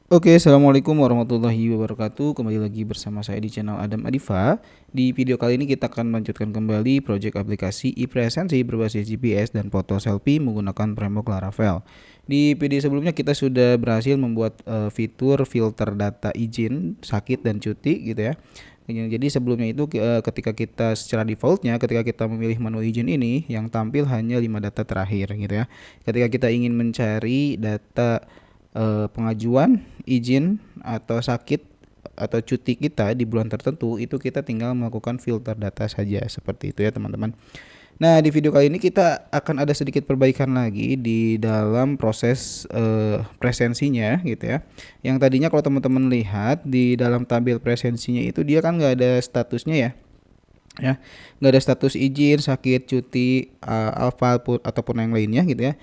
Oke, assalamualaikum warahmatullahi wabarakatuh. Kembali lagi bersama saya di channel Adam Adifa. Di video kali ini kita akan melanjutkan kembali proyek aplikasi e-presensi berbasis GPS dan foto selfie menggunakan framework Laravel. Di video sebelumnya kita sudah berhasil membuat fitur filter data izin, sakit dan cuti gitu ya. Jadi sebelumnya itu ketika kita secara defaultnya ketika kita memilih menu izin ini yang tampil hanya 5 data terakhir gitu ya. Ketika kita ingin mencari data pengajuan izin atau sakit atau cuti kita di bulan tertentu, itu kita tinggal melakukan filter data saja seperti itu ya teman-teman. Nah, di video kali ini kita akan ada sedikit perbaikan lagi di dalam proses presensinya gitu ya. Yang tadinya kalau teman-teman lihat di dalam tabel presensinya itu dia kan nggak ada statusnya ya, nggak ada status izin, sakit, cuti, alfa ataupun yang lainnya gitu ya.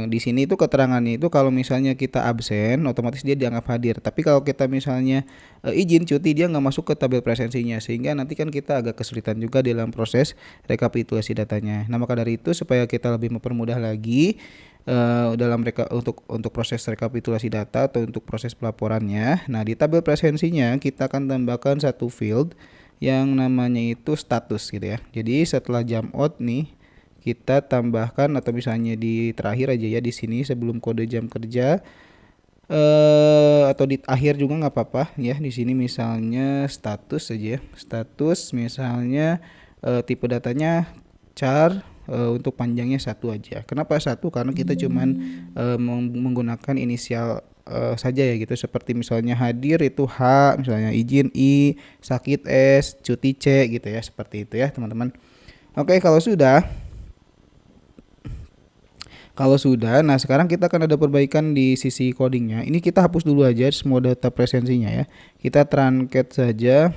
Di sini itu keterangannya itu kalau misalnya kita absen otomatis dia dianggap hadir, tapi kalau kita misalnya izin cuti dia nggak masuk ke tabel presensinya, sehingga nanti kan kita agak kesulitan juga dalam proses rekapitulasi datanya. Nah, maka dari itu supaya kita lebih mempermudah lagi dalam untuk proses rekapitulasi data atau untuk proses pelaporannya, nah di tabel presensinya kita akan tambahkan satu field yang namanya itu status gitu ya. Jadi setelah jam out nih kita tambahkan atau misalnya di terakhir aja ya, di sini sebelum kode jam kerja atau di akhir juga nggak apa-apa ya. Di sini misalnya status saja ya. Status misalnya tipe datanya char, untuk panjangnya satu aja. Kenapa satu? Karena kita cuman menggunakan inisial saja ya gitu, seperti misalnya hadir itu H, misalnya izin I, sakit S, cuti C gitu ya, seperti itu ya teman-teman. Oke, kalau sudah, nah sekarang kita akan ada perbaikan di sisi codingnya. Ini kita hapus dulu aja semua data presensinya ya. Kita truncat saja.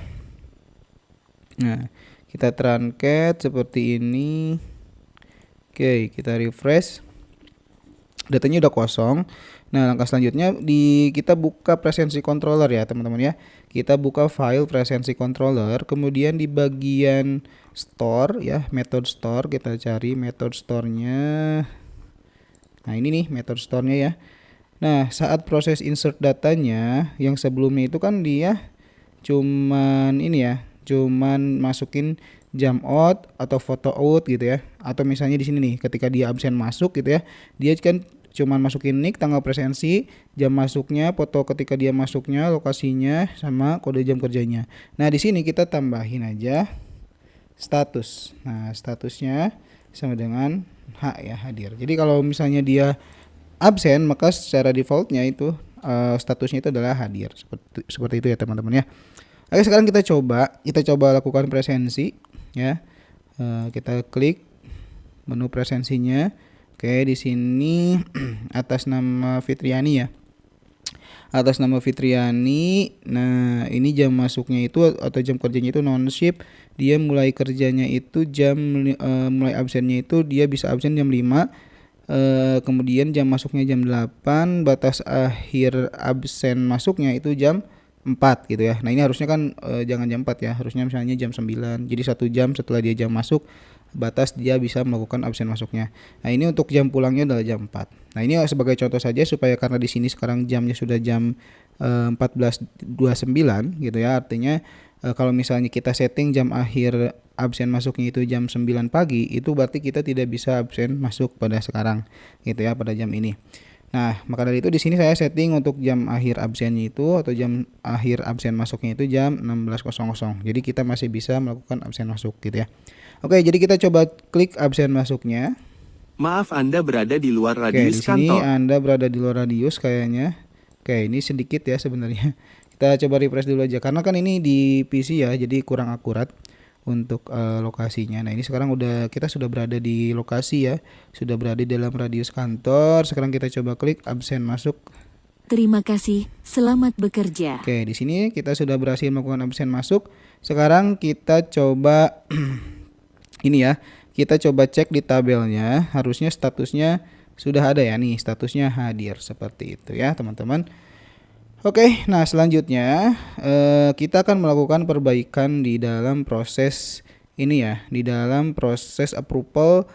Nah, kita truncat seperti ini. Oke, kita refresh. Datanya udah kosong. Nah, langkah selanjutnya kita buka presensi controller ya teman-teman ya. Kita buka file presensi controller, kemudian di bagian store ya, method store kita cari method store-nya. Nah, ini nih method store-nya ya. Nah, saat proses insert datanya yang sebelumnya itu kan dia cuman ini ya, cuman masukin jam out atau foto out gitu ya. Atau misalnya di sini nih ketika dia absen masuk gitu ya, dia kan cuman masukin nick, tanggal presensi, jam masuknya, foto ketika dia masuknya, lokasinya sama kode jam kerjanya. Nah, di sini kita tambahin aja status. Nah, statusnya sama dengan H ya, hadir. Jadi kalau misalnya dia absen maka secara defaultnya itu statusnya itu adalah hadir, seperti itu ya teman-teman ya. Oke, sekarang kita coba lakukan presensi ya. Kita klik menu presensinya. Oke, di sini atas nama Fitriani ya. Atas nama Fitriani. Nah, ini jam masuknya itu atau jam kerjanya itu non shift. Dia mulai kerjanya itu mulai absennya itu dia bisa absen jam 5. Kemudian jam masuknya jam 8, batas akhir absen masuknya itu jam 4 gitu ya. Nah, ini harusnya kan jangan jam 4 ya, harusnya misalnya jam 9. Jadi 1 jam setelah dia jam masuk batas dia bisa melakukan absen masuknya. Nah, ini untuk jam pulangnya adalah jam 4. Nah, ini sebagai contoh saja supaya karena di sini sekarang jamnya sudah jam 14.29 gitu ya. Artinya kalau misalnya kita setting jam akhir absen masuknya itu jam 9 pagi, itu berarti kita tidak bisa absen masuk pada sekarang gitu ya, pada jam ini. Nah, maka dari itu di sini saya setting untuk jam akhir absennya itu atau jam akhir absen masuknya itu jam 16.00. Jadi kita masih bisa melakukan absen masuk gitu ya. Oke, jadi kita coba klik absen masuknya. Maaf, Anda berada di luar Oke, di radius sini kantor. Anda berada di luar radius kayaknya. Oke, ini sedikit ya sebenarnya. Kita coba refresh dulu aja karena kan ini di PC ya, jadi kurang akurat untuk lokasinya. Nah, ini sekarang kita sudah berada di lokasi ya, sudah berada di dalam radius kantor. Sekarang kita coba klik absen masuk. Terima kasih, selamat bekerja. Oke, di sini kita sudah berhasil melakukan absen masuk. Sekarang kita coba ini ya, kita coba cek di tabelnya, harusnya statusnya sudah ada ya nih, statusnya hadir seperti itu ya teman-teman. Oke, nah selanjutnya kita akan melakukan perbaikan di dalam proses ini ya, di dalam proses approval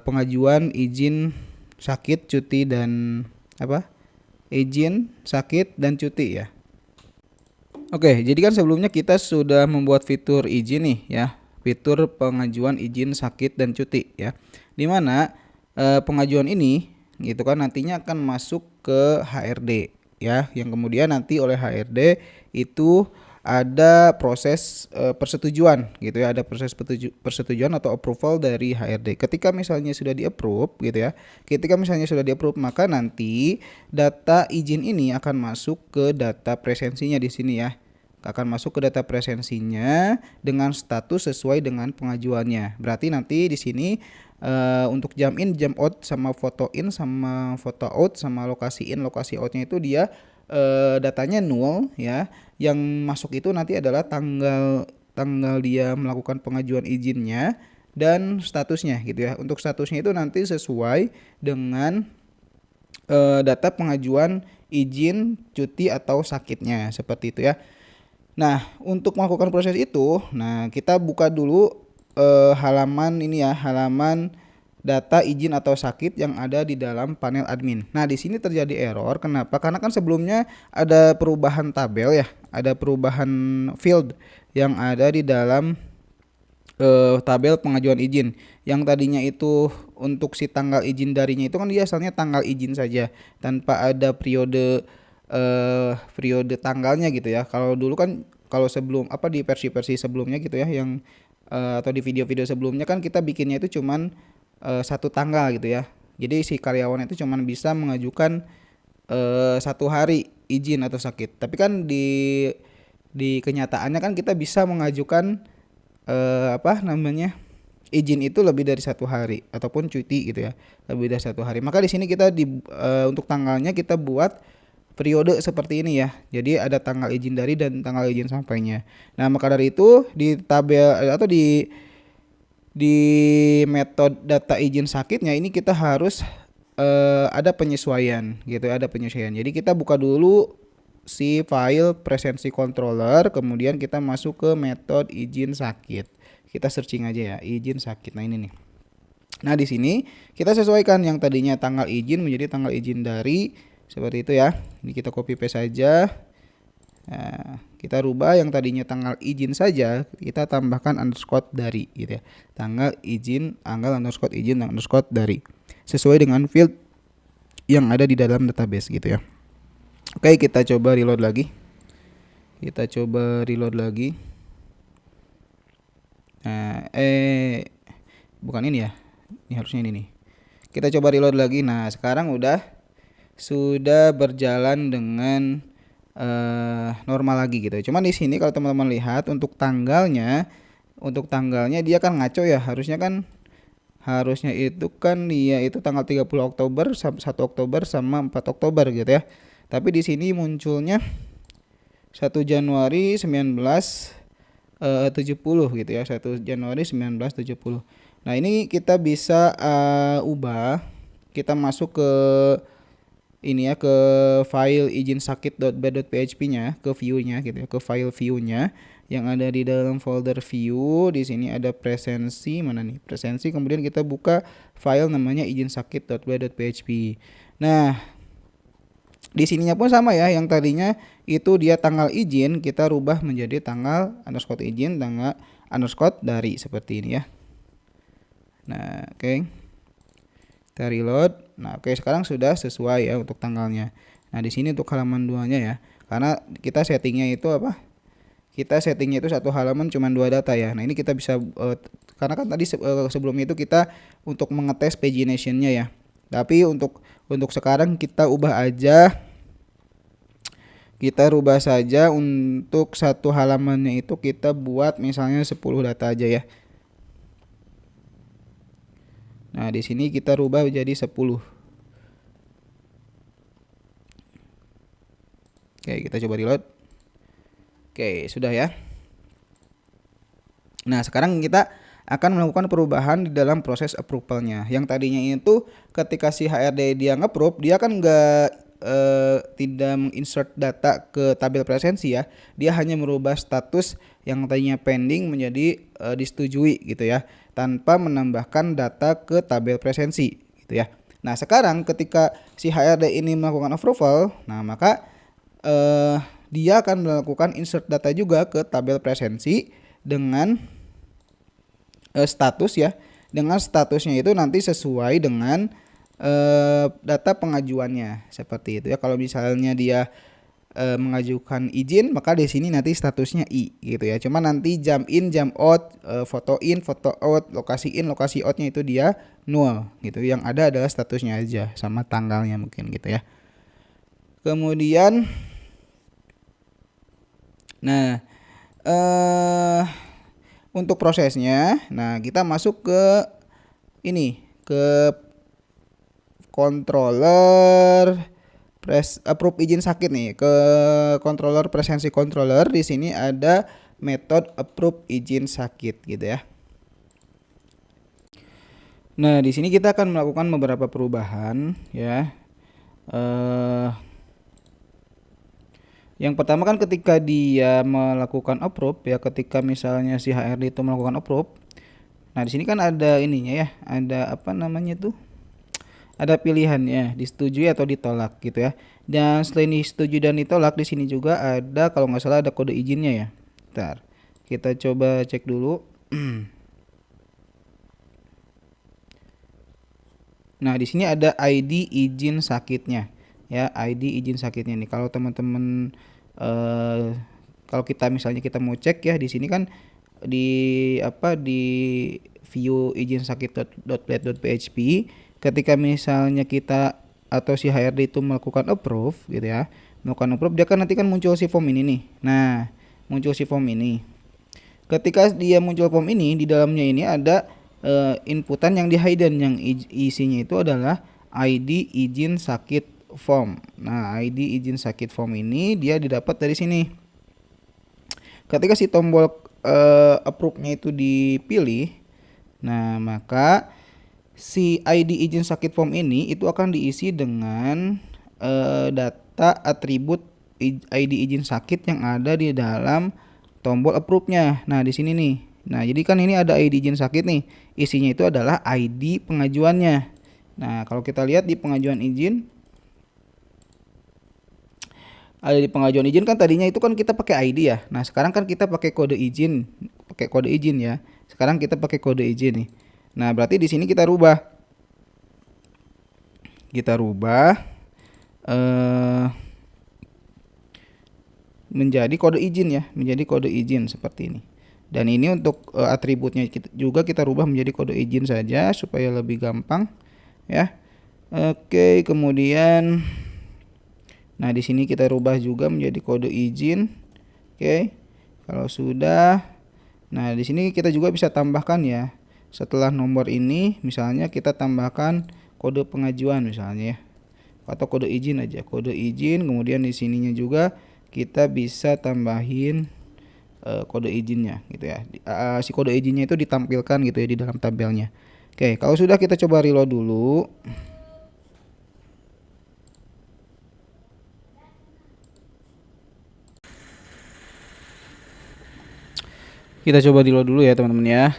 pengajuan izin sakit, cuti dan apa? izin sakit dan cuti ya. Oke, jadi kan sebelumnya kita sudah membuat fitur izin nih ya, fitur pengajuan izin sakit dan cuti ya. Dimana pengajuan ini gitu kan nantinya akan masuk ke HRD ya, yang kemudian nanti oleh HRD itu ada proses persetujuan gitu ya, ada proses persetujuan atau approval dari HRD. Ketika misalnya sudah di-approve gitu ya, ketika misalnya sudah di-approve maka nanti data izin ini akan masuk ke data presensinya di sini ya. Akan masuk ke data presensinya dengan status sesuai dengan pengajuannya. Berarti nanti di sini untuk jam in, jam out, sama foto in, sama foto out, sama lokasi in, lokasi outnya itu dia datanya nol ya. Yang masuk itu nanti adalah tanggal dia melakukan pengajuan izinnya dan statusnya gitu ya. Untuk statusnya itu nanti sesuai dengan data pengajuan izin cuti atau sakitnya seperti itu ya. Nah, untuk melakukan proses itu, nah kita buka dulu halaman ini ya, halaman data izin atau sakit yang ada di dalam panel admin. Nah, di sini terjadi error. Kenapa? Karena kan sebelumnya ada perubahan tabel ya, ada perubahan field yang ada di dalam tabel pengajuan izin. Yang tadinya itu untuk si tanggal izin darinya itu kan dia asalnya tanggal izin saja tanpa ada periode tanggalnya gitu ya. Kalau dulu kan kalau sebelum di versi-versi sebelumnya gitu ya yang atau di video-video sebelumnya kan kita bikinnya itu cuman satu tanggal gitu ya. Jadi si karyawan itu cuman bisa mengajukan satu hari izin atau sakit. Tapi kan di kenyataannya kan kita bisa mengajukan izin itu lebih dari satu hari ataupun cuti gitu ya, lebih dari satu hari. Maka di sini kita untuk tanggalnya kita buat periode seperti ini ya. Jadi ada tanggal izin dari dan tanggal izin sampainya. Nah, maka dari itu di tabel atau di metode data izin sakitnya ini kita harus ada penyesuaian gitu, ada penyesuaian. Jadi kita buka dulu si file presensi controller, kemudian kita masuk ke metode izin sakit. Kita searching aja ya, izin sakit. Nah, ini nih. Nah, di sini kita sesuaikan yang tadinya tanggal izin menjadi tanggal izin dari, seperti itu ya. Ini kita copy paste saja. Nah, kita rubah yang tadinya tanggal izin saja, kita tambahkan underscore dari gitu ya. Tanggal izin, underscore izin, underscore dari. Sesuai dengan field yang ada di dalam database gitu ya. Oke, kita coba reload lagi. Nah, bukan ini ya. Ini harusnya ini nih. Kita coba reload lagi. Nah, sekarang sudah berjalan dengan normal lagi gitu. Cuman di sini kalau teman-teman lihat untuk tanggalnya dia kan ngaco ya. Harusnya itu kan dia itu tanggal 30 Oktober, 1 Oktober sama 4 Oktober gitu ya. Tapi di sini munculnya 1 Januari 1970 gitu ya, 1 Januari 1970. Nah, ini kita bisa ubah. Kita masuk ke ini ya, ke file izin sakit.bat.php-nya, ke view-nya gitu ya, ke file view-nya yang ada di dalam folder view. Di sini ada presensi, mana nih? Presensi, kemudian kita buka file namanya izin sakit.bat.php. Nah, di sininya pun sama ya, yang tadinya itu dia tanggal izin, kita rubah menjadi tanggal underscore izin, tanggal underscore dari, seperti ini ya. Nah, oke. Kita reload. Nah, oke, sekarang sudah sesuai ya untuk tanggalnya. Nah, di sini untuk halaman 2-nya ya. Karena kita settingnya itu satu halaman cuma 2 data ya. Nah, ini kita bisa karena kan tadi sebelumnya itu kita untuk mengetes pagination-nya ya. Tapi untuk sekarang kita ubah aja. Kita rubah saja untuk satu halamannya itu kita buat misalnya 10 data aja ya. Nah, di sini kita rubah jadi 10. Oke, kita coba reload. Oke, sudah ya. Nah, sekarang kita akan melakukan perubahan di dalam proses approval-nya. Yang tadinya itu ketika si HRD dia nge-approve, dia kan tidak menginsert data ke tabel presensi ya. Dia hanya merubah status yang tadinya pending menjadi disetujui gitu ya, tanpa menambahkan data ke tabel presensi gitu ya. Nah, sekarang ketika si HRD ini melakukan approval, nah maka dia akan melakukan insert data juga ke tabel presensi dengan status ya. Dengan statusnya itu nanti sesuai dengan data pengajuannya seperti itu ya. Kalau misalnya dia mengajukan izin, maka di sini nanti statusnya I gitu ya. Cuma nanti jam in, jam out, foto in, foto out, lokasi in, lokasi outnya itu dia nol gitu. Yang ada adalah statusnya aja sama tanggalnya mungkin gitu ya. Kemudian, nah untuk prosesnya, nah kita masuk ke ini ke controller approve izin sakit nih, ke controller presensi controller. Di sini ada metode approve izin sakit gitu ya. Nah, di sini kita akan melakukan beberapa perubahan ya. Yang pertama kan ketika dia melakukan approve ya, ketika misalnya si HRD itu melakukan approve. Nah, di sini kan ada ininya ya, ada apa namanya tuh? Ada pilihannya, disetujui atau ditolak gitu ya. Dan selain disetujui dan ditolak, di sini juga ada kalau nggak salah ada kode izinnya ya. Bentar, kita coba cek dulu. Nah, di sini ada ID izin sakitnya ya, ID izin sakitnya nih. Kalau teman-teman kalau kita misalnya kita mau cek ya, di sini kan di view izin sakit.plate.php, ketika misalnya kita atau si HRD itu melakukan approve gitu ya, melakukan approve, dia kan nanti kan muncul si form ini nih. Nah, muncul si form ini. Ketika dia muncul form ini, di dalamnya ini ada inputan yang di hidden, yang isinya itu adalah ID izin sakit form. Nah, ID izin sakit form ini dia didapat dari sini. Ketika si tombol approve-nya itu dipilih, nah maka si ID izin sakit form ini itu akan diisi dengan data atribut ID izin sakit yang ada di dalam tombol approve-nya. Nah, di sini nih. Nah, jadi kan ini ada ID izin sakit nih. Isinya itu adalah ID pengajuannya. Nah, kalau kita lihat di pengajuan izin, ada di pengajuan izin kan tadinya itu kan kita pakai ID ya. Nah, sekarang kan kita pakai kode izin ya. Sekarang kita pakai kode izin nih. Nah, berarti di sini kita rubah. Menjadi kode izin ya, menjadi kode izin seperti ini. Dan ini untuk atributnya juga kita rubah menjadi kode izin saja supaya lebih gampang ya. Oke, kemudian nah di sini kita rubah juga menjadi kode izin. Oke. Kalau sudah, nah di sini kita juga bisa tambahkan ya. Setelah nomor ini misalnya kita tambahkan kode pengajuan misalnya ya. Atau kode izin aja, kode izin, kemudian di sininya juga kita bisa tambahin kode izinnya gitu ya. Si kode izinnya itu ditampilkan gitu ya di dalam tabelnya. Oke, kalau sudah kita coba reload dulu. Kita coba reload dulu ya teman-teman ya.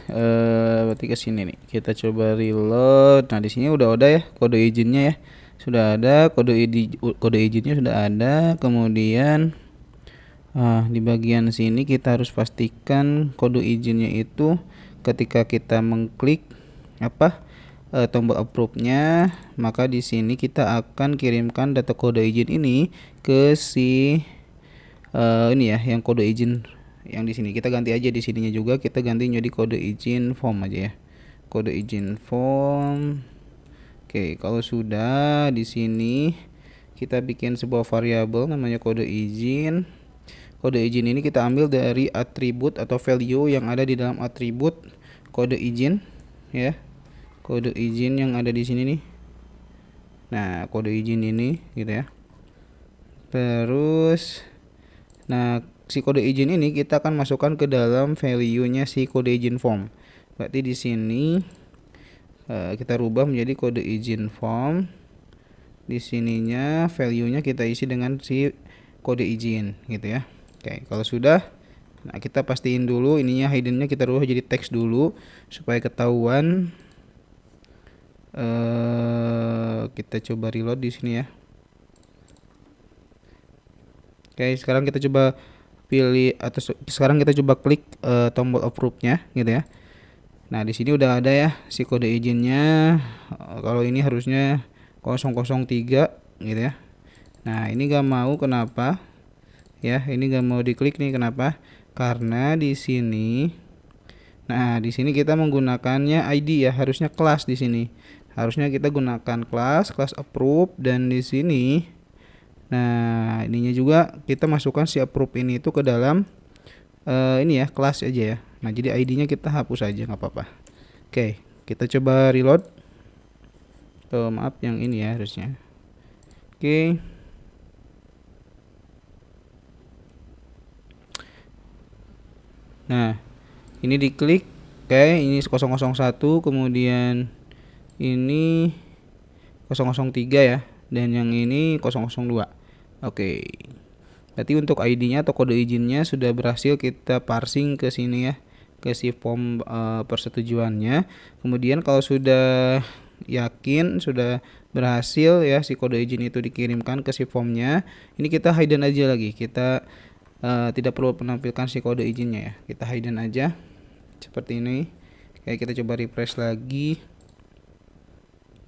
Berarti ke sini nih. Kita coba reload. Nah, di sini udah ada ya kode izinnya ya. Sudah ada kode izinnya sudah ada. Kemudian di bagian sini kita harus pastikan kode izinnya itu ketika kita mengklik tombol approve-nya, maka di sini kita akan kirimkan data kode izin ini ke si ini ya, yang kode izin yang di sini. Kita ganti aja di sininya juga, kita ganti jadi kode izin form aja ya. Kode izin form. Oke, kalau sudah di sini kita bikin sebuah variabel namanya kode izin. Kode izin ini kita ambil dari atribut atau value yang ada di dalam atribut kode izin ya. Kode izin yang ada di sini nih. Nah, kode izin ini gitu ya. Terus nah, si kode izin ini kita akan masukkan ke dalam value-nya si kode izin form. Berarti di sini kita rubah menjadi kode izin form. Di sininya value-nya kita isi dengan si kode izin gitu ya. Oke, kalau sudah, nah kita pastiin dulu ininya hidden-nya kita rubah jadi teks dulu supaya ketahuan Kita coba reload di sini ya. Oke, sekarang kita coba pilih atau sekarang kita coba klik tombol approve-nya gitu ya. Nah, di sini udah ada ya si kode izinnya. Kalau ini harusnya 003 gitu ya. Nah, ini gak mau, kenapa? Ya, ini gak mau diklik nih, kenapa? Karena di sini, nah di sini kita menggunakannya ID ya, harusnya kelas di sini. Harusnya kita gunakan kelas approve, dan di sini, nah ininya juga kita masukkan si approve ini itu ke dalam ini ya, kelas aja ya. Nah, jadi ID-nya kita hapus aja, nggak apa-apa. Oke, kita coba reload. Maaf, yang ini ya harusnya. Oke. Nah, ini diklik. Oke, ini 001, kemudian ini 003 ya, dan yang ini 002. Oke. Berarti untuk ID-nya atau kode izinnya sudah berhasil kita parsing ke sini ya, ke si form persetujuannya. Kemudian kalau sudah yakin sudah berhasil ya si kode izin itu dikirimkan ke si formnya, ini kita hidden aja lagi. Kita tidak perlu menampilkan si kode izinnya ya, kita hidden aja seperti ini. Kayak kita coba refresh lagi,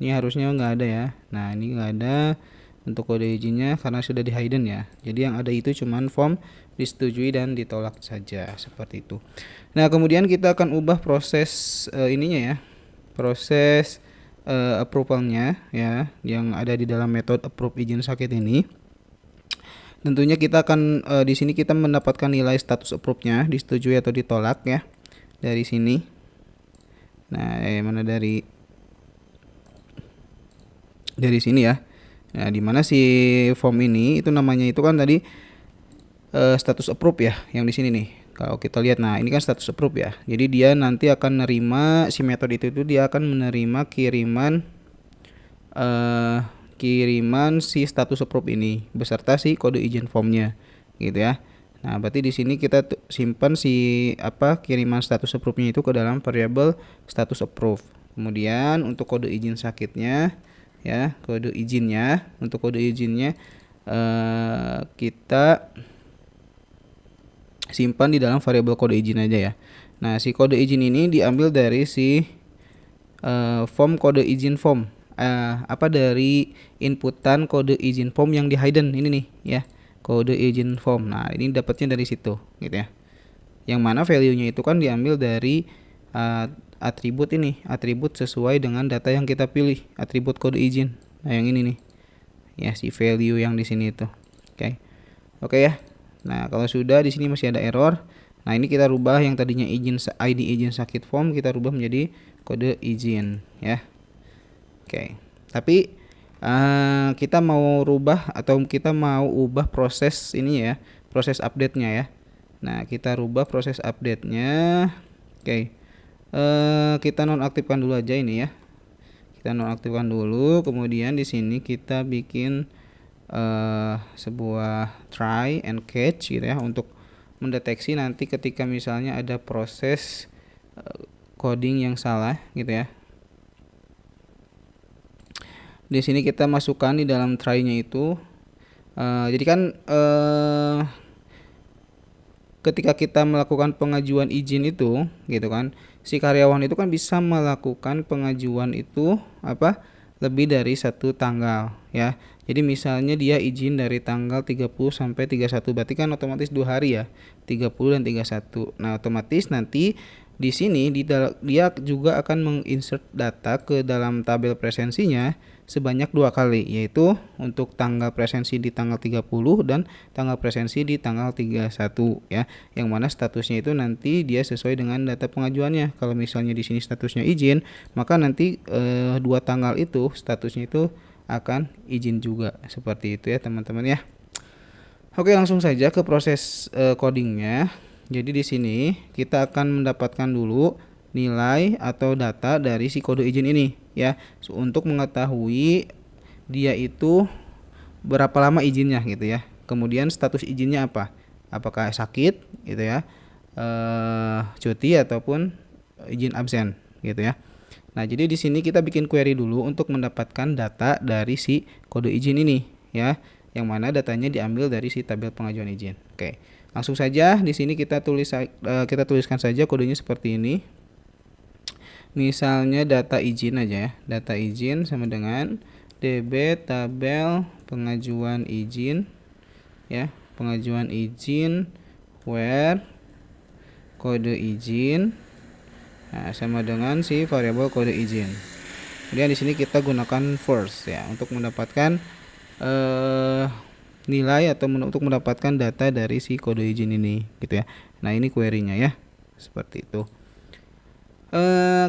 ini harusnya nggak ada ya. Nah, ini nggak ada untuk kode izinnya karena sudah di hidden ya. Jadi yang ada itu cuman form disetujui dan ditolak saja, seperti itu. Nah, kemudian kita akan ubah proses ininya ya, proses approvalnya ya, yang ada di dalam metode approve izin sakit ini. Tentunya kita akan di sini kita mendapatkan nilai status approve-nya, disetujui atau ditolak ya, dari sini. Nah, mana dari sini ya. Nah, di mana si form ini itu namanya itu kan tadi status approve ya, yang di sini nih. Kalau kita lihat, nah ini kan status approve ya. Jadi dia nanti akan menerima si metode itu dia akan menerima kiriman si status approve ini beserta si kode izin formnya gitu ya. Nah, berarti di sini kita simpan si kiriman status approve-nya itu ke dalam variabel status approve. Kemudian untuk kode izin sakitnya ya, kode izinnya, untuk kode izinnya kita simpan di dalam variabel kode izin aja ya. Nah, si kode izin ini diambil dari si form kode izin form, dari inputan kode izin form yang di hidden ini nih ya, kode izin form. Nah, ini dapatnya dari situ gitu ya. Yang mana value-nya itu kan diambil dari atribut ini, atribut sesuai dengan data yang kita pilih, atribut kode izin. Nah, yang ini nih ya, si value yang di sini itu. Oke ya. Nah, kalau sudah di sini masih ada error. Nah, ini kita rubah yang tadinya ID izin sakit form, kita rubah menjadi kode izin ya. Oke. Tapi kita mau rubah atau kita mau ubah proses ini ya, proses update-nya ya. Nah, kita rubah proses update-nya. Oke. Kita nonaktifkan dulu aja ini ya. Kita nonaktifkan dulu, kemudian di sini kita bikin sebuah try and catch gitu ya, untuk mendeteksi nanti ketika misalnya ada proses coding yang salah gitu ya. Di sini kita masukkan di dalam try-nya itu jadi kan ketika kita melakukan pengajuan izin itu gitu kan, si karyawan itu kan bisa melakukan pengajuan itu lebih dari satu tanggal ya. Jadi misalnya dia izin dari tanggal 30 sampai 31, berarti kan otomatis 2 hari ya, 30 dan 31. Nah, otomatis nanti di sini dia juga akan menginsert data ke dalam tabel presensinya sebanyak 2 kali, yaitu untuk tanggal presensi di tanggal 30 dan tanggal presensi di tanggal 31 ya. Yang mana statusnya itu nanti dia sesuai dengan data pengajuannya. Kalau misalnya di sini statusnya izin, maka nanti 2 tanggal itu statusnya itu akan izin juga, seperti itu ya teman-teman ya. Oke, langsung saja ke proses codingnya. Jadi di sini kita akan mendapatkan dulu nilai atau data dari si kode izin ini ya, untuk mengetahui dia itu berapa lama izinnya gitu ya. Kemudian status izinnya apa? Apakah sakit gitu ya, cuti ataupun izin absen gitu ya. Nah, jadi di sini kita bikin query dulu untuk mendapatkan data dari si kode izin ini ya, yang mana datanya diambil dari si tabel pengajuan izin. Oke. Langsung saja di sini kita tuliskan saja kodenya seperti ini. Misalnya data izin aja ya. Data izin sama dengan DB tabel pengajuan izin ya, pengajuan izin where kode izin, nah, sama dengan si variabel kode izin. Kemudian di sini kita gunakan first ya untuk mendapatkan nilai atau untuk mendapatkan data dari si kode izin ini gitu ya. Nah, ini query-nya ya, seperti itu.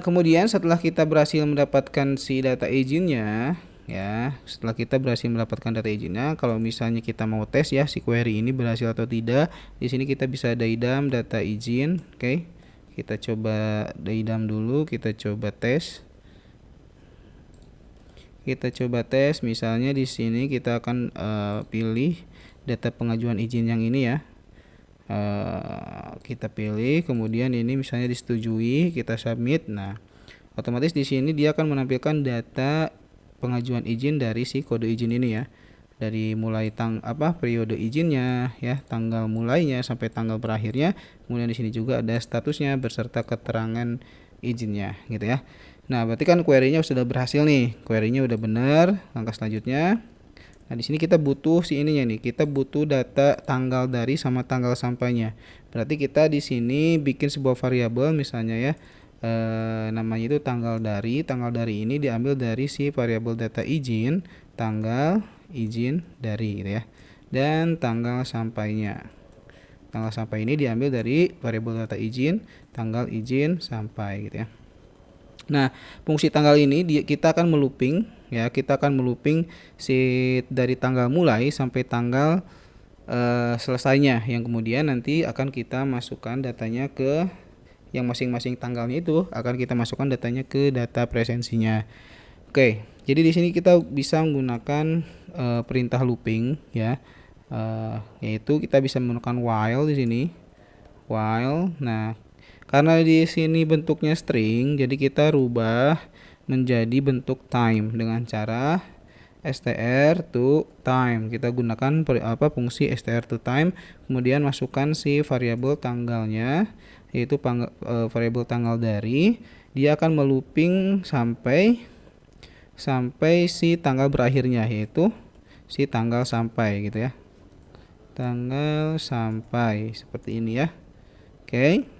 Kemudian setelah kita berhasil mendapatkan si data izinnya ya, setelah kita berhasil mendapatkan data izinnya, kalau misalnya kita mau tes ya si query ini berhasil atau tidak, di sini kita bisa daidam data izin. Oke, kita coba daidam dulu, kita coba tes. Misalnya di sini kita akan pilih data pengajuan izin yang ini ya. Kita pilih, kemudian ini misalnya disetujui, kita submit. Nah, otomatis di sini dia akan menampilkan data pengajuan izin dari si kode izin ini ya, dari mulai periode izinnya ya, tanggal mulainya sampai tanggal berakhirnya. Kemudian di sini juga ada statusnya beserta keterangan izinnya gitu ya. Nah, berarti kan query-nya sudah berhasil nih, query-nya udah benar. Langkah selanjutnya, nah di sini kita butuh si ininya nih, kita butuh data tanggal dari sama tanggal sampainya. Berarti kita di sini bikin sebuah variabel misalnya ya, namanya itu tanggal dari. Tanggal dari ini diambil dari si variabel data izin, tanggal izin dari gitu ya, dan tanggal sampainya. Tanggal sampai ini diambil dari variabel data izin, tanggal izin sampai gitu ya. Nah, fungsi tanggal ini kita akan melooping ya, kita akan melooping si dari tanggal mulai sampai tanggal selesainya, yang kemudian nanti akan kita masukkan datanya ke yang masing-masing tanggalnya, itu akan kita masukkan datanya ke data presensinya. Oke, jadi di sini kita bisa menggunakan perintah looping ya, yaitu kita bisa menggunakan while di sini. While, nah karena di sini bentuknya string, jadi kita rubah menjadi bentuk time dengan cara str to time. Kita gunakan fungsi str to time, kemudian masukkan si variabel tanggalnya, yaitu variabel tanggal dari. Dia akan melooping sampai si tanggal berakhirnya, yaitu si tanggal sampai gitu ya. Tanggal sampai seperti ini ya. Oke.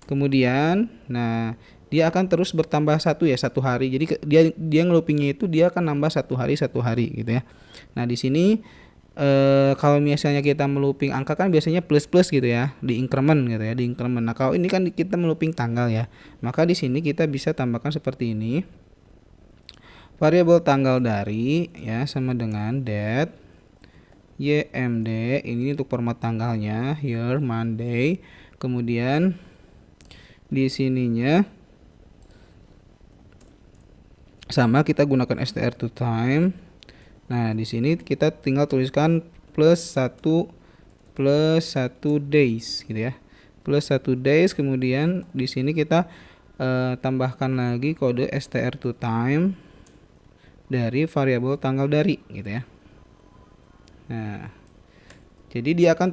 Kemudian, nah dia akan terus bertambah satu ya, satu hari. Jadi dia ngeloopingnya itu dia akan nambah satu hari gitu ya. Nah di sini kalau misalnya kita melooping angka kan biasanya plus gitu ya, di increment gitu ya, di increment. Nah kalau ini kan kita melooping tanggal ya, maka di sini kita bisa tambahkan seperti ini. Variabel tanggal dari ya sama dengan date ymd, ini untuk format tanggalnya, year, Monday. Kemudian di sininya sama, kita gunakan str to time. Nah, di sini kita tinggal tuliskan plus 1 days gitu ya. Plus 1 days, kemudian di sini kita tambahkan lagi kode str to time dari variabel tanggal dari gitu ya. Nah, jadi dia akan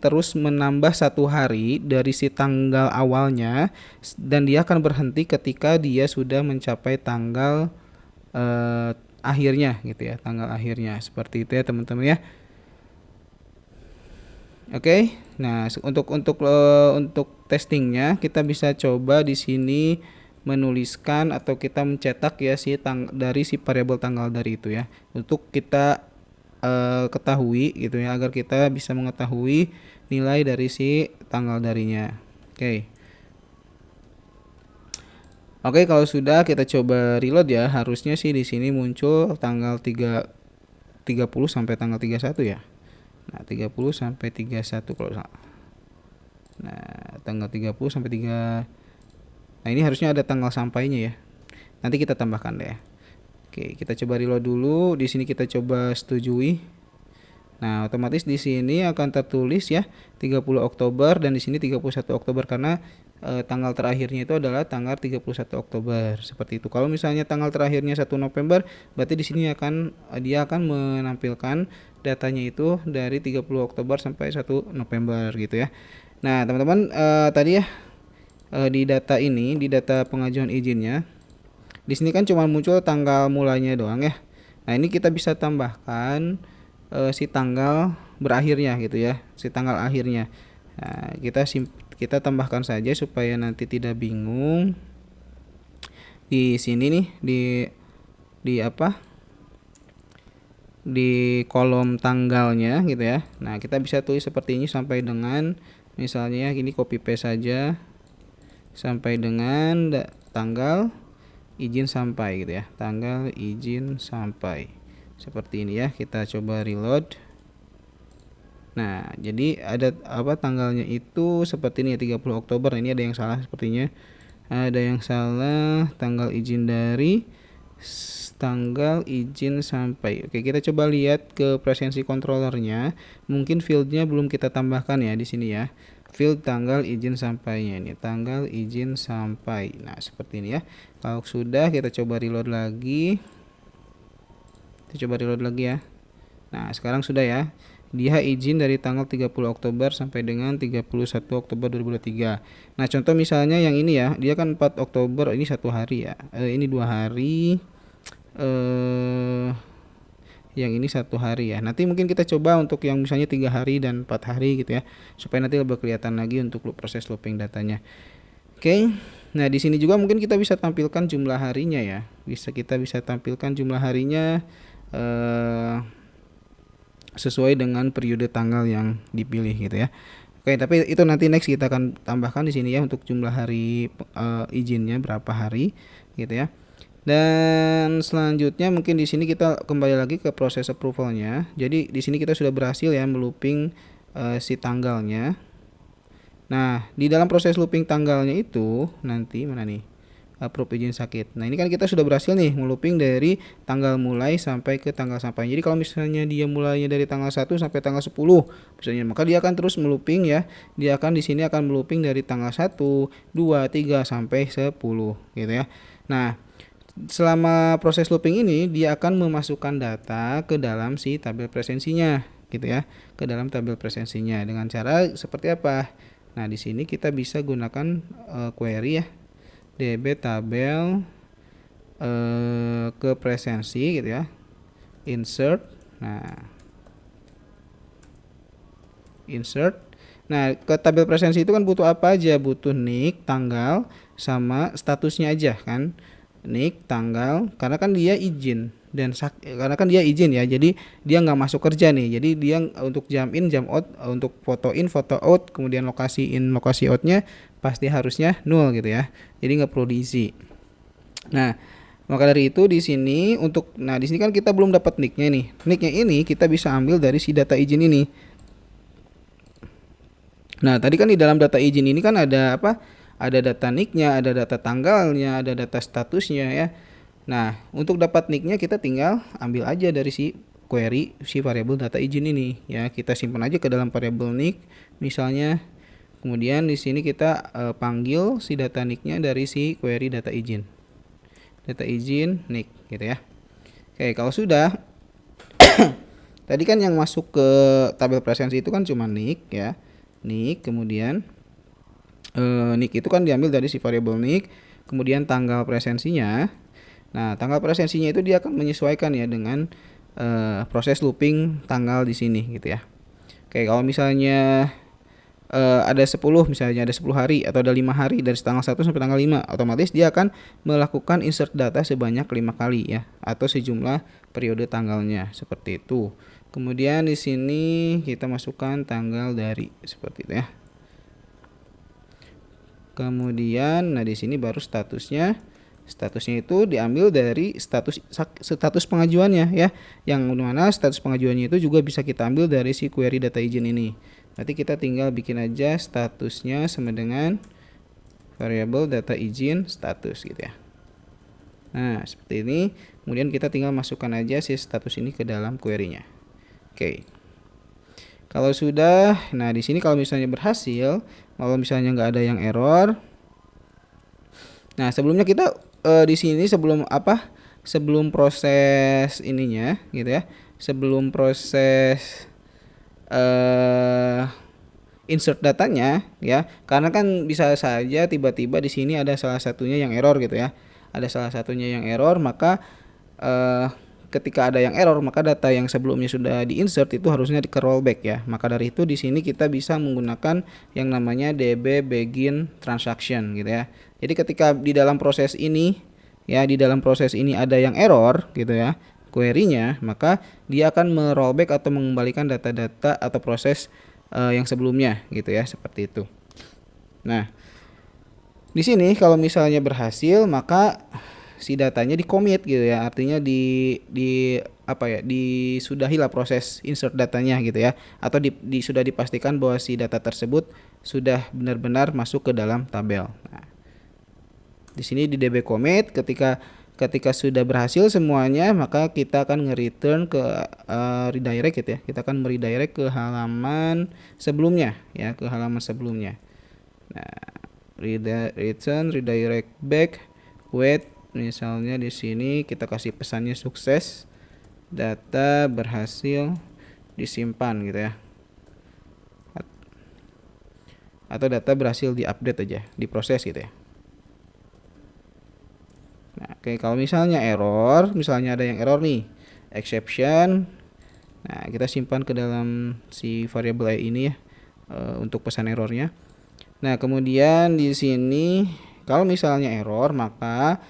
terus menambah satu hari dari si tanggal awalnya, dan dia akan berhenti ketika dia sudah mencapai tanggal akhirnya gitu ya, tanggal akhirnya. Seperti itu ya teman-teman ya. Oke. Nah, untuk testingnya kita bisa coba di sini menuliskan atau kita mencetak ya dari si variabel tanggal dari itu ya, untuk kita ketahui gitu ya, agar kita bisa mengetahui nilai dari si tanggal darinya. Oke, kalau sudah kita coba reload ya, harusnya sih di sini muncul tanggal 30 sampai tanggal 31 ya. Nah, 30 sampai 31 kalau salah. Nah, tanggal 30 sampai 3. Nah, ini harusnya ada tanggal sampainya ya. Nanti kita tambahkan deh ya. Oke, kita coba reload dulu. Di sini kita coba setujui. Nah, otomatis di sini akan tertulis ya 30 Oktober dan di sini 31 Oktober karena tanggal terakhirnya itu adalah tanggal 31 Oktober seperti itu. Kalau misalnya tanggal terakhirnya 1 November, berarti di sini dia akan menampilkan datanya itu dari 30 Oktober sampai 1 November gitu ya. Nah, teman-teman, tadi ya, di data pengajuan izinnya, di sini kan cuma muncul tanggal mulanya doang ya. Nah, ini kita bisa tambahkan si tanggal berakhirnya gitu ya, si tanggal akhirnya. Nah, kita tambahkan saja supaya nanti tidak bingung. Di sini nih, di kolom tanggalnya gitu ya. Nah, kita bisa tulis seperti ini sampai dengan, misalnya ini copy paste saja sampai dengan tanggal izin sampai gitu ya, tanggal izin sampai seperti ini ya. Kita coba reload. Nah, jadi ada tanggalnya itu seperti ini ya, 30 Oktober. Ini ada yang salah sepertinya. Ada yang salah, tanggal izin dari tanggal izin sampai. Oke, kita coba lihat ke presensi controllernya. Mungkin fieldnya belum kita tambahkan ya di sini ya. Field tanggal izin sampainya ini, tanggal izin sampai. Nah, seperti ini ya. Kalau sudah, kita coba reload lagi. Ya. Nah, sekarang sudah ya. Dia izin dari tanggal 30 Oktober sampai dengan 31 Oktober 2023. Nah, contoh misalnya yang ini ya, dia kan 4 Oktober, ini 1 hari ya. Ini 2 hari. Yang ini 1 hari ya. Nanti mungkin kita coba untuk yang misalnya 3 hari dan 4 hari gitu ya, supaya nanti lebih kelihatan lagi untuk proses looping datanya. Oke. Nah, di sini juga mungkin kita bisa tampilkan jumlah harinya ya. Kita bisa tampilkan jumlah harinya sesuai dengan periode tanggal yang dipilih gitu ya. Oke, tapi itu nanti next kita akan tambahkan di sini ya untuk jumlah hari izinnya berapa hari gitu ya. Dan selanjutnya mungkin di sini kita kembali lagi ke proses approvalnya. Jadi di sini kita sudah berhasil ya melooping si tanggalnya. Nah, di dalam proses looping tanggalnya itu nanti mana nih? Approve izin sakit. Nah, ini kan kita sudah berhasil nih melooping dari tanggal mulai sampai ke tanggal sampai. Jadi kalau misalnya dia mulainya dari tanggal 1 sampai tanggal 10 misalnya, maka dia akan terus melooping ya. Dia akan di sini akan melooping dari tanggal 1, 2, 3 sampai 10 gitu ya. Nah, selama proses looping ini dia akan memasukkan data ke dalam si tabel presensinya gitu ya, ke dalam tabel presensinya dengan cara seperti apa? Nah, di sini kita bisa gunakan query ya, db tabel ke presensi gitu ya, insert. Nah, ke tabel presensi itu kan butuh apa aja? Butuh nick, tanggal, sama statusnya aja kan. Nick, tanggal, karena kan dia izin karena kan dia izin ya, jadi dia nggak masuk kerja nih, jadi dia untuk jam in jam out, untuk foto in foto out, kemudian lokasi in lokasi outnya pasti harusnya 0 gitu ya, jadi nggak perlu diisi. Nah, maka dari itu di sini di sini kan kita belum dapat nicknya nih. Nicknya ini kita bisa ambil dari si data izin ini. Nah, tadi kan di dalam data izin ini kan ada ada data nicknya, ada data tanggalnya, ada data statusnya ya. Nah, untuk dapat nicknya kita tinggal ambil aja dari si query si variabel data izin ini ya. Kita simpan aja ke dalam variabel nick misalnya. Kemudian di sini kita panggil si data nicknya dari si query data izin. Data izin nick gitu ya. Oke, kalau sudah tadi kan yang masuk ke tabel presensi itu kan cuma nick ya. Nick, kemudian nick itu kan diambil dari si variabel nick, kemudian tanggal presensinya. Nah, tanggal presensinya itu dia akan menyesuaikan ya dengan proses looping tanggal di sini gitu ya. Oke, kalau misalnya ada 10 misalnya, ada 10 hari atau ada 5 hari dari tanggal 1 sampai tanggal 5, otomatis dia akan melakukan insert data sebanyak 5 kali ya, atau sejumlah periode tanggalnya seperti itu. Kemudian di sini kita masukkan tanggal dari seperti itu ya. Kemudian di sini baru statusnya itu diambil dari status pengajuannya ya, yang mana status pengajuannya itu juga bisa kita ambil dari si query data izin ini. Nanti kita tinggal bikin aja statusnya sama dengan variabel data izin status gitu ya. Nah, seperti ini. Kemudian kita tinggal masukkan aja si status ini ke dalam query-nya. Oke. Kalau sudah, nah di sini kalau misalnya berhasil, kalau misalnya nggak ada yang error, Nah, sebelumnya kita di sini sebelum sebelum proses ininya gitu ya. Sebelum proses insert datanya ya. Karena kan bisa saja tiba-tiba di sini ada salah satunya yang error gitu ya. Ada salah satunya yang error, maka ketika ada yang error, maka data yang sebelumnya sudah di-insert itu harusnya di rollback ya. Maka dari itu di sini kita bisa menggunakan yang namanya DB begin transaction gitu ya. Jadi ketika di dalam proses ini ya, di dalam proses ini ada yang error gitu ya, query-nya, maka dia akan merollback atau mengembalikan data-data atau proses yang sebelumnya gitu ya, seperti itu. Nah, di sini kalau misalnya berhasil, maka si datanya di commit gitu ya, artinya disudahilah proses insert datanya gitu ya, atau sudah dipastikan bahwa si data tersebut sudah benar-benar masuk ke dalam tabel. Nah, di sini di DB commit ketika sudah berhasil semuanya, maka kita akan nge-return ke redirect gitu ya, kita akan meredirect ke halaman sebelumnya ya, ke halaman sebelumnya. Nah, redirect back with, misalnya di sini kita kasih pesannya sukses, data berhasil disimpan gitu ya, atau data berhasil diupdate aja, diproses gitu ya. Nah, oke, kalau misalnya error, misalnya ada yang error nih, exception, nah kita simpan ke dalam si variable ini ya, untuk pesan errornya. Nah, kemudian di sini kalau misalnya error, maka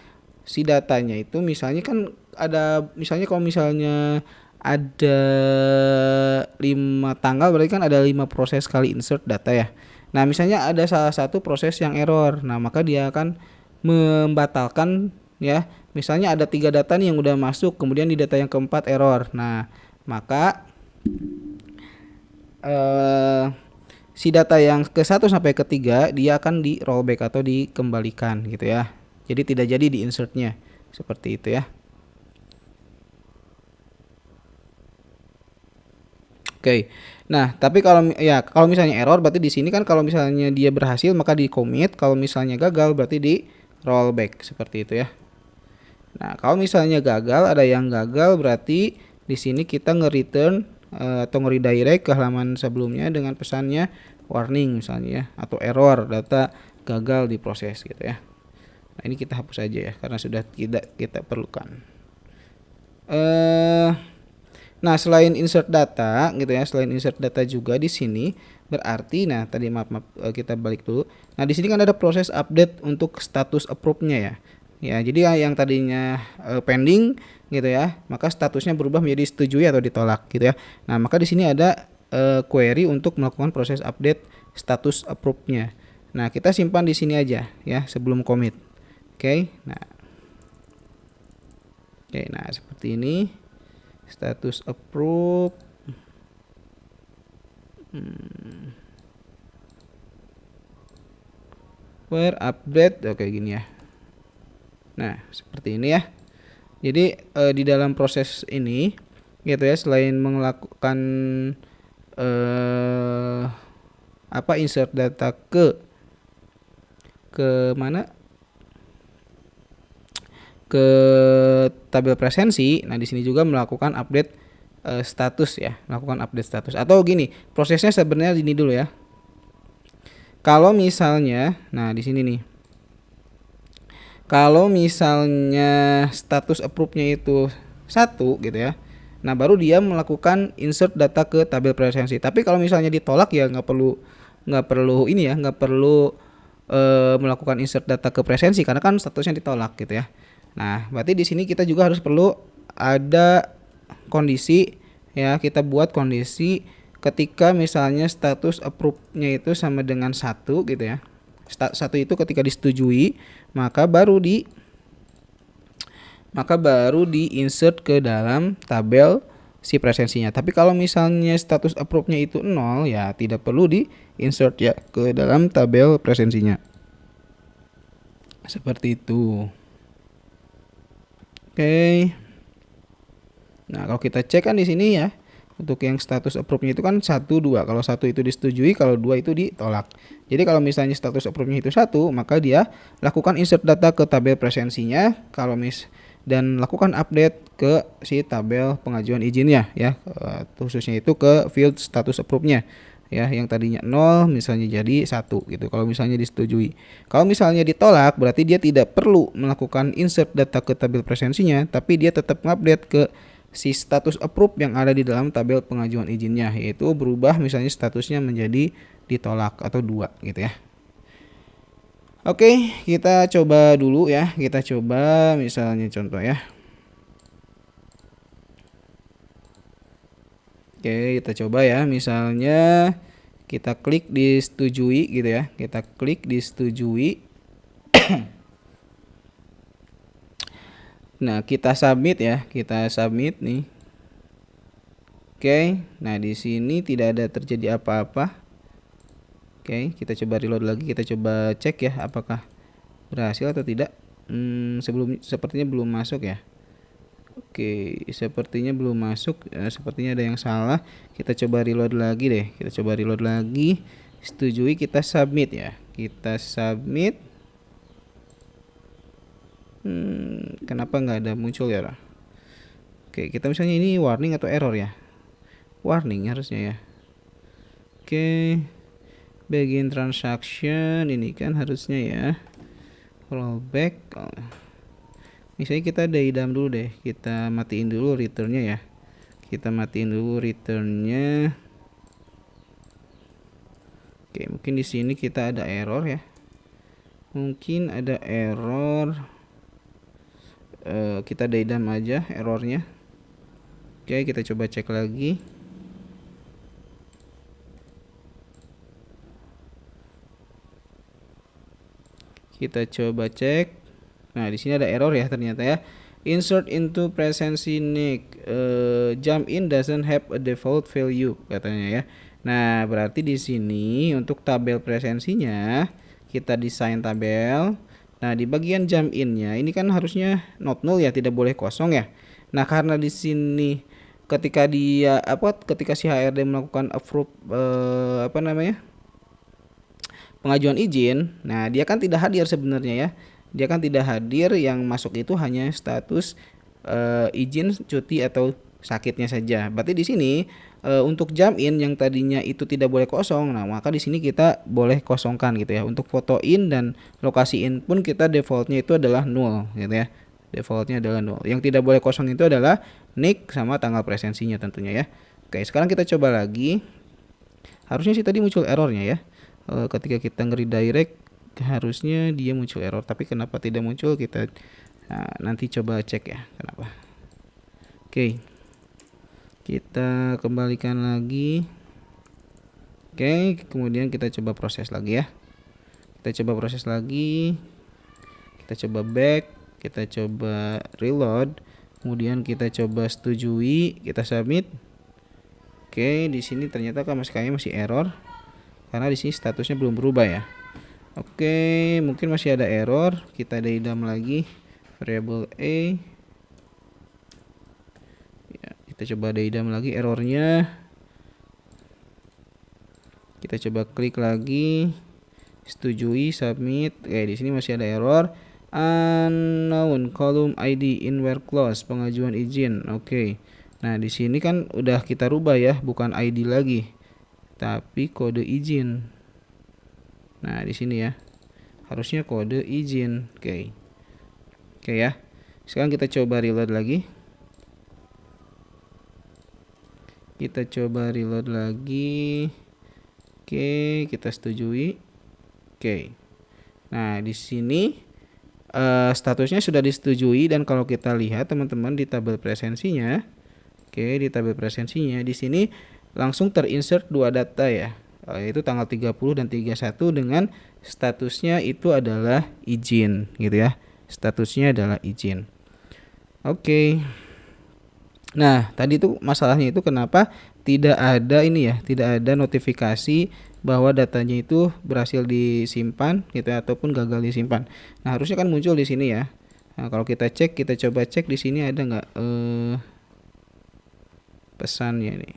si datanya itu misalnya kan ada, misalnya kalau misalnya ada 5 tanggal, berarti kan ada 5 proses kali insert data ya. Nah, misalnya ada salah satu proses yang error, nah maka dia akan membatalkan ya. Misalnya ada 3 data nih yang udah masuk, kemudian di data yang keempat error. Nah, maka si data yang ke 1 sampai ke 3 dia akan di rollback atau dikembalikan gitu ya. Jadi tidak jadi di insertnya, seperti itu ya. Oke. Nah, tapi kalau misalnya error, berarti di sini kan kalau misalnya dia berhasil maka di commit, kalau misalnya gagal berarti di rollback, seperti itu ya. Nah, kalau misalnya gagal, ada yang gagal, berarti di sini kita nge-return atau nge-redirect ke halaman sebelumnya dengan pesannya warning misalnya ya, atau error, data gagal diproses gitu ya. Nah, ini kita hapus aja ya karena sudah tidak kita perlukan. Nah, selain insert data gitu ya, selain insert data juga di sini berarti, nah tadi maaf kita balik dulu. Nah, di sini kan ada proses update untuk status approve-nya ya. Ya, jadi yang tadinya pending gitu ya, maka statusnya berubah menjadi setujui atau ditolak gitu ya. Nah, maka di sini ada query untuk melakukan proses update status approve-nya. Nah, kita simpan di sini aja ya sebelum commit. Oke. Nah, seperti ini. Status approve. Where update, oke gini ya. Nah, seperti ini ya. Jadi di dalam proses ini gitu ya, selain melakukan insert data ke mana? Ke tabel presensi. Nah, di sini juga melakukan update status ya, melakukan update status. Atau gini, prosesnya sebenarnya ini dulu ya. Kalau misalnya, nah di sini nih. Kalau misalnya status approve-nya itu 1 gitu ya. Nah, baru dia melakukan insert data ke tabel presensi. Tapi kalau misalnya ditolak ya nggak perlu ini ya, nggak perlu melakukan insert data ke presensi karena kan statusnya ditolak gitu ya. Nah, berarti di sini kita juga harus perlu ada kondisi ya, kita buat kondisi ketika misalnya status approve-nya itu sama dengan 1 gitu ya. 1 itu ketika disetujui, maka baru di insert ke dalam tabel si presensinya. Tapi kalau misalnya status approve-nya itu 0 ya tidak perlu di insert ya ke dalam tabel presensinya. Seperti itu. Oke. Nah, kalau kita cek kan di sini ya, Untuk yang status approve-nya itu kan 1, 2. Kalau 1 itu disetujui, kalau 2 itu ditolak. Jadi kalau misalnya status approve-nya itu 1, maka dia lakukan insert data ke tabel presensinya, dan lakukan update ke si tabel pengajuan izinnya ya, khususnya itu ke field status approve-nya. Ya, yang tadinya 0 misalnya jadi 1 gitu kalau misalnya disetujui. Kalau misalnya ditolak berarti dia tidak perlu melakukan insert data ke tabel presensinya, tapi dia tetap mengupdate ke si status approve yang ada di dalam tabel pengajuan izinnya, yaitu berubah misalnya statusnya menjadi ditolak atau 2 gitu ya. Oke, kita coba dulu ya. Kita coba misalnya contoh ya. Oke, kita coba ya. Misalnya kita klik disetujui gitu ya. Kita klik disetujui. Nah, kita submit ya. Kita submit nih. Oke. Nah, di sini tidak ada terjadi apa-apa. Oke, kita coba reload lagi. Kita coba cek ya apakah berhasil atau tidak. Sepertinya belum masuk ya. Oke, sepertinya belum masuk. Sepertinya ada yang salah. Kita coba reload lagi deh. Kita coba reload lagi. Setujui, kita submit ya. Kita submit. Kenapa nggak ada muncul ya? Oke, kita misalnya ini warning atau error ya? Warning harusnya ya. Oke, begin transaction ini kan harusnya ya. Rollback. Misalnya kita idam dulu deh, kita matiin dulu returnnya ya. Kita matiin dulu returnnya. Oke, mungkin di sini kita ada error ya. Mungkin ada error. Kita idam aja errornya. Oke, kita coba cek lagi. Kita coba cek. Nah, di sini ada error ya ternyata ya. Insert into presency nick. Jump in doesn't have a default value katanya ya. Nah, berarti di sini untuk tabel presensinya kita desain tabel. Nah, di bagian jump in-nya ini kan harusnya not null ya, tidak boleh kosong ya. Nah, karena di sini ketika si HRD melakukan approve pengajuan izin, nah dia kan tidak hadir sebenarnya ya. Dia kan tidak hadir, yang masuk itu hanya status izin cuti atau sakitnya saja. Berarti di sini untuk jump in yang tadinya itu tidak boleh kosong, nah maka di sini kita boleh kosongkan gitu ya. Untuk foto in dan lokasi in pun kita defaultnya itu adalah null gitu ya. Defaultnya adalah null. Yang tidak boleh kosong itu adalah nick sama tanggal presensinya tentunya ya. Oke, sekarang kita coba lagi. Harusnya sih tadi muncul errornya ya. Ketika kita nge-redirect harusnya dia muncul error, tapi kenapa tidak muncul kita nanti coba cek ya kenapa. Oke, kita kembalikan lagi. Oke, kemudian kita coba proses lagi ya. Kita coba proses lagi. Kita coba back, kita coba reload, kemudian kita coba setujui, kita submit. Oke, di sini ternyata kayaknya masih error karena di sini statusnya belum berubah ya. Oke, mungkin masih ada error. Kita idam lagi variable a. Ya, kita coba idam lagi errornya. Kita coba klik lagi, setujui, submit. Oke, di sini masih ada error. Unknown column ID in where clause, pengajuan izin. Oke. Nah, di sini kan udah kita rubah ya, bukan ID lagi, tapi kode izin. Nah, di sini ya. Harusnya kode izin. Oke. Oke ya. Sekarang kita coba reload lagi. Kita coba reload lagi. Oke, kita setujui. Oke. Nah, di sini statusnya sudah disetujui, dan kalau kita lihat teman-teman di tabel presensinya, di tabel presensinya di sini langsung terinsert dua data ya, yaitu tanggal 30 dan 31 dengan statusnya itu adalah izin gitu ya. Statusnya adalah izin. Oke. Nah, tadi itu masalahnya itu kenapa tidak ada ini ya, tidak ada notifikasi bahwa datanya itu berhasil disimpan gitu ya, ataupun gagal disimpan. Nah, harusnya kan muncul di sini ya. Nah, kalau kita cek, kita coba cek di sini ada nggak pesannya nih.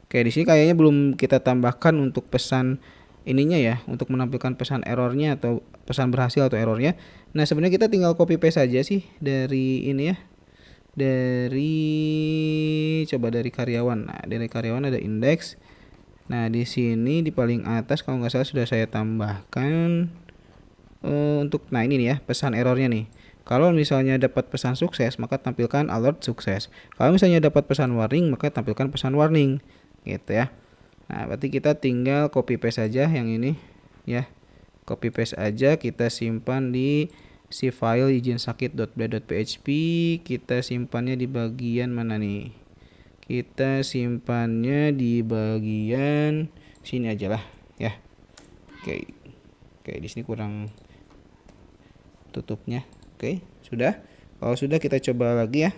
Oke, di sini kayaknya belum kita tambahkan untuk pesan ininya ya, untuk menampilkan pesan errornya atau pesan berhasil atau errornya. Nah, sebenarnya kita tinggal copy paste saja sih dari ini ya. Dari karyawan. Nah, dari karyawan ada indeks. Nah, di sini di paling atas kalau nggak salah sudah saya tambahkan nah ini nih ya, pesan errornya nih. Kalau misalnya dapat pesan sukses, maka tampilkan alert sukses. Kalau misalnya dapat pesan warning, maka tampilkan pesan warning. Gitu ya. Nah, berarti kita tinggal copy paste saja yang ini ya. Copy paste aja, kita simpan di si file ijinsakit.ble.php. Kita simpannya di bagian mana nih? Kita simpannya di bagian sini aja lah ya. Oke, di sini kurang tutupnya. Oke, sudah. Kalau sudah kita coba lagi ya.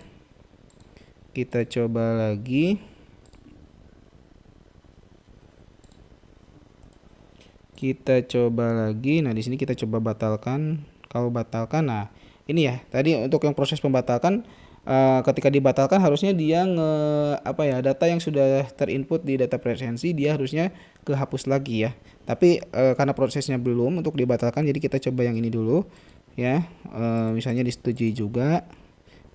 Kita coba lagi. Nah, di sini kita coba batalkan. Kalau batalkan, nah ini ya. Tadi untuk yang proses pembatalkan, ketika dibatalkan harusnya dia data yang sudah terinput di data presensi dia harusnya kehapus lagi ya. Tapi karena prosesnya belum untuk dibatalkan, jadi kita coba yang ini dulu ya. Misalnya disetujui juga.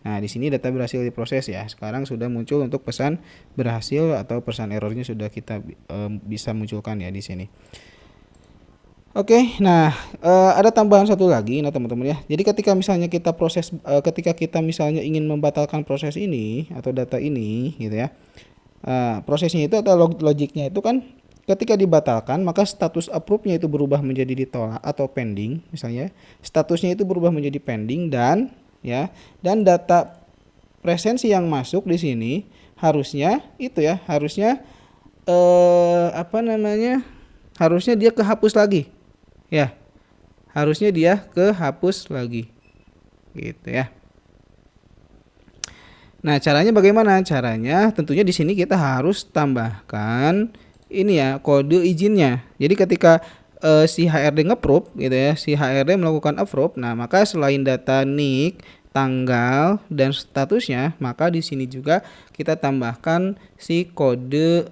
Nah, di sini data berhasil diproses ya. Sekarang sudah muncul untuk pesan berhasil atau pesan errornya sudah kita bisa munculkan ya di sini. Oke, nah ada tambahan satu lagi, nah teman-teman ya. Jadi ketika misalnya ketika kita misalnya ingin membatalkan proses ini atau data ini, gitu ya. Prosesnya itu atau logiknya itu kan ketika dibatalkan maka status approve-nya itu berubah menjadi ditolak atau pending, misalnya. Statusnya itu berubah menjadi pending dan data presensi yang masuk di sini harusnya harusnya dia kehapus lagi. Ya, harusnya dia kehapus lagi, gitu ya. Nah, caranya bagaimana? Caranya tentunya di sini kita harus tambahkan ini ya, kode izinnya. Jadi ketika si HRD nge-approve gitu ya, si HRD melakukan approve, nah maka selain data NIK, tanggal dan statusnya, maka di sini juga kita tambahkan si kode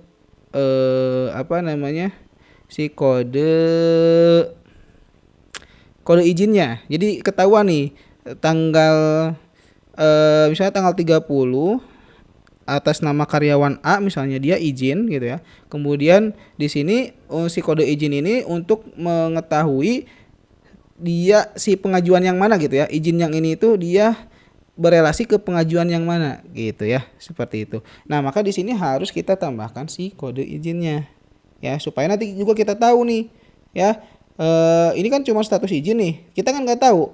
kode izinnya. Jadi ketahuan nih misalnya tanggal 30 atas nama karyawan A misalnya dia izin gitu ya. Kemudian di sini si kode izin ini untuk mengetahui dia si pengajuan yang mana gitu ya. Izin yang ini itu dia berelasi ke pengajuan yang mana gitu ya. Seperti itu. Nah, maka di sini harus kita tambahkan si kode izinnya ya, supaya nanti juga kita tahu nih ya. Ini kan cuma status izin nih, kita kan nggak tahu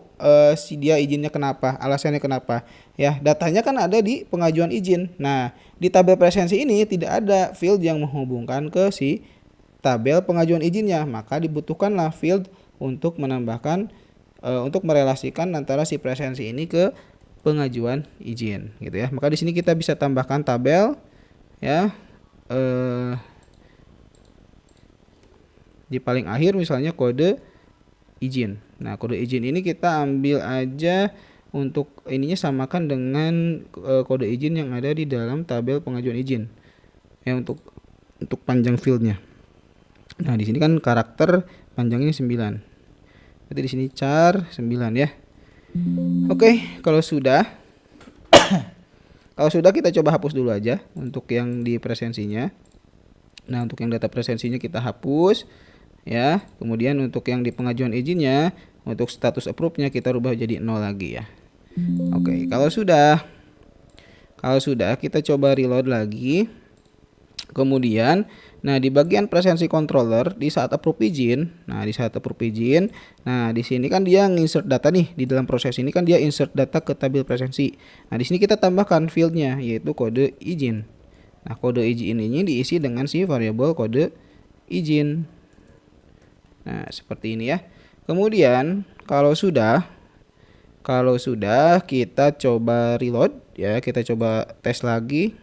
si dia izinnya kenapa, alasannya kenapa ya. Datanya kan ada di pengajuan izin. Nah, di tabel presensi ini tidak ada field yang menghubungkan ke si tabel pengajuan izinnya, maka dibutuhkanlah field untuk menambahkan untuk merelasikan antara si presensi ini ke pengajuan izin gitu ya. Maka di sini kita bisa tambahkan tabel ya, di paling akhir misalnya kode izin. Nah, kode izin ini kita ambil aja untuk ininya samakan dengan kode izin yang ada di dalam tabel pengajuan izin. Ya, untuk panjang fieldnya. Nah, di sini kan karakter panjangnya 9. Berarti di sini char 9 ya. Oke, kalau sudah kita coba hapus dulu aja untuk yang di presensinya. Nah, untuk yang data presensinya kita hapus ya. Kemudian untuk yang di pengajuan izinnya, untuk status approve-nya kita rubah jadi 0 lagi ya. Oke, kalau sudah kita coba reload lagi. Kemudian nah di bagian presensi controller di saat approve izin, nah di sini kan dia insert data nih, di dalam proses ini kan dia insert data ke tabel presensi. Nah, di sini kita tambahkan fieldnya yaitu kode izin. Nah, kode izin ini diisi dengan si variabel kode izin. Nah, seperti ini ya. Kemudian kalau sudah kita coba reload ya, kita coba tes lagi.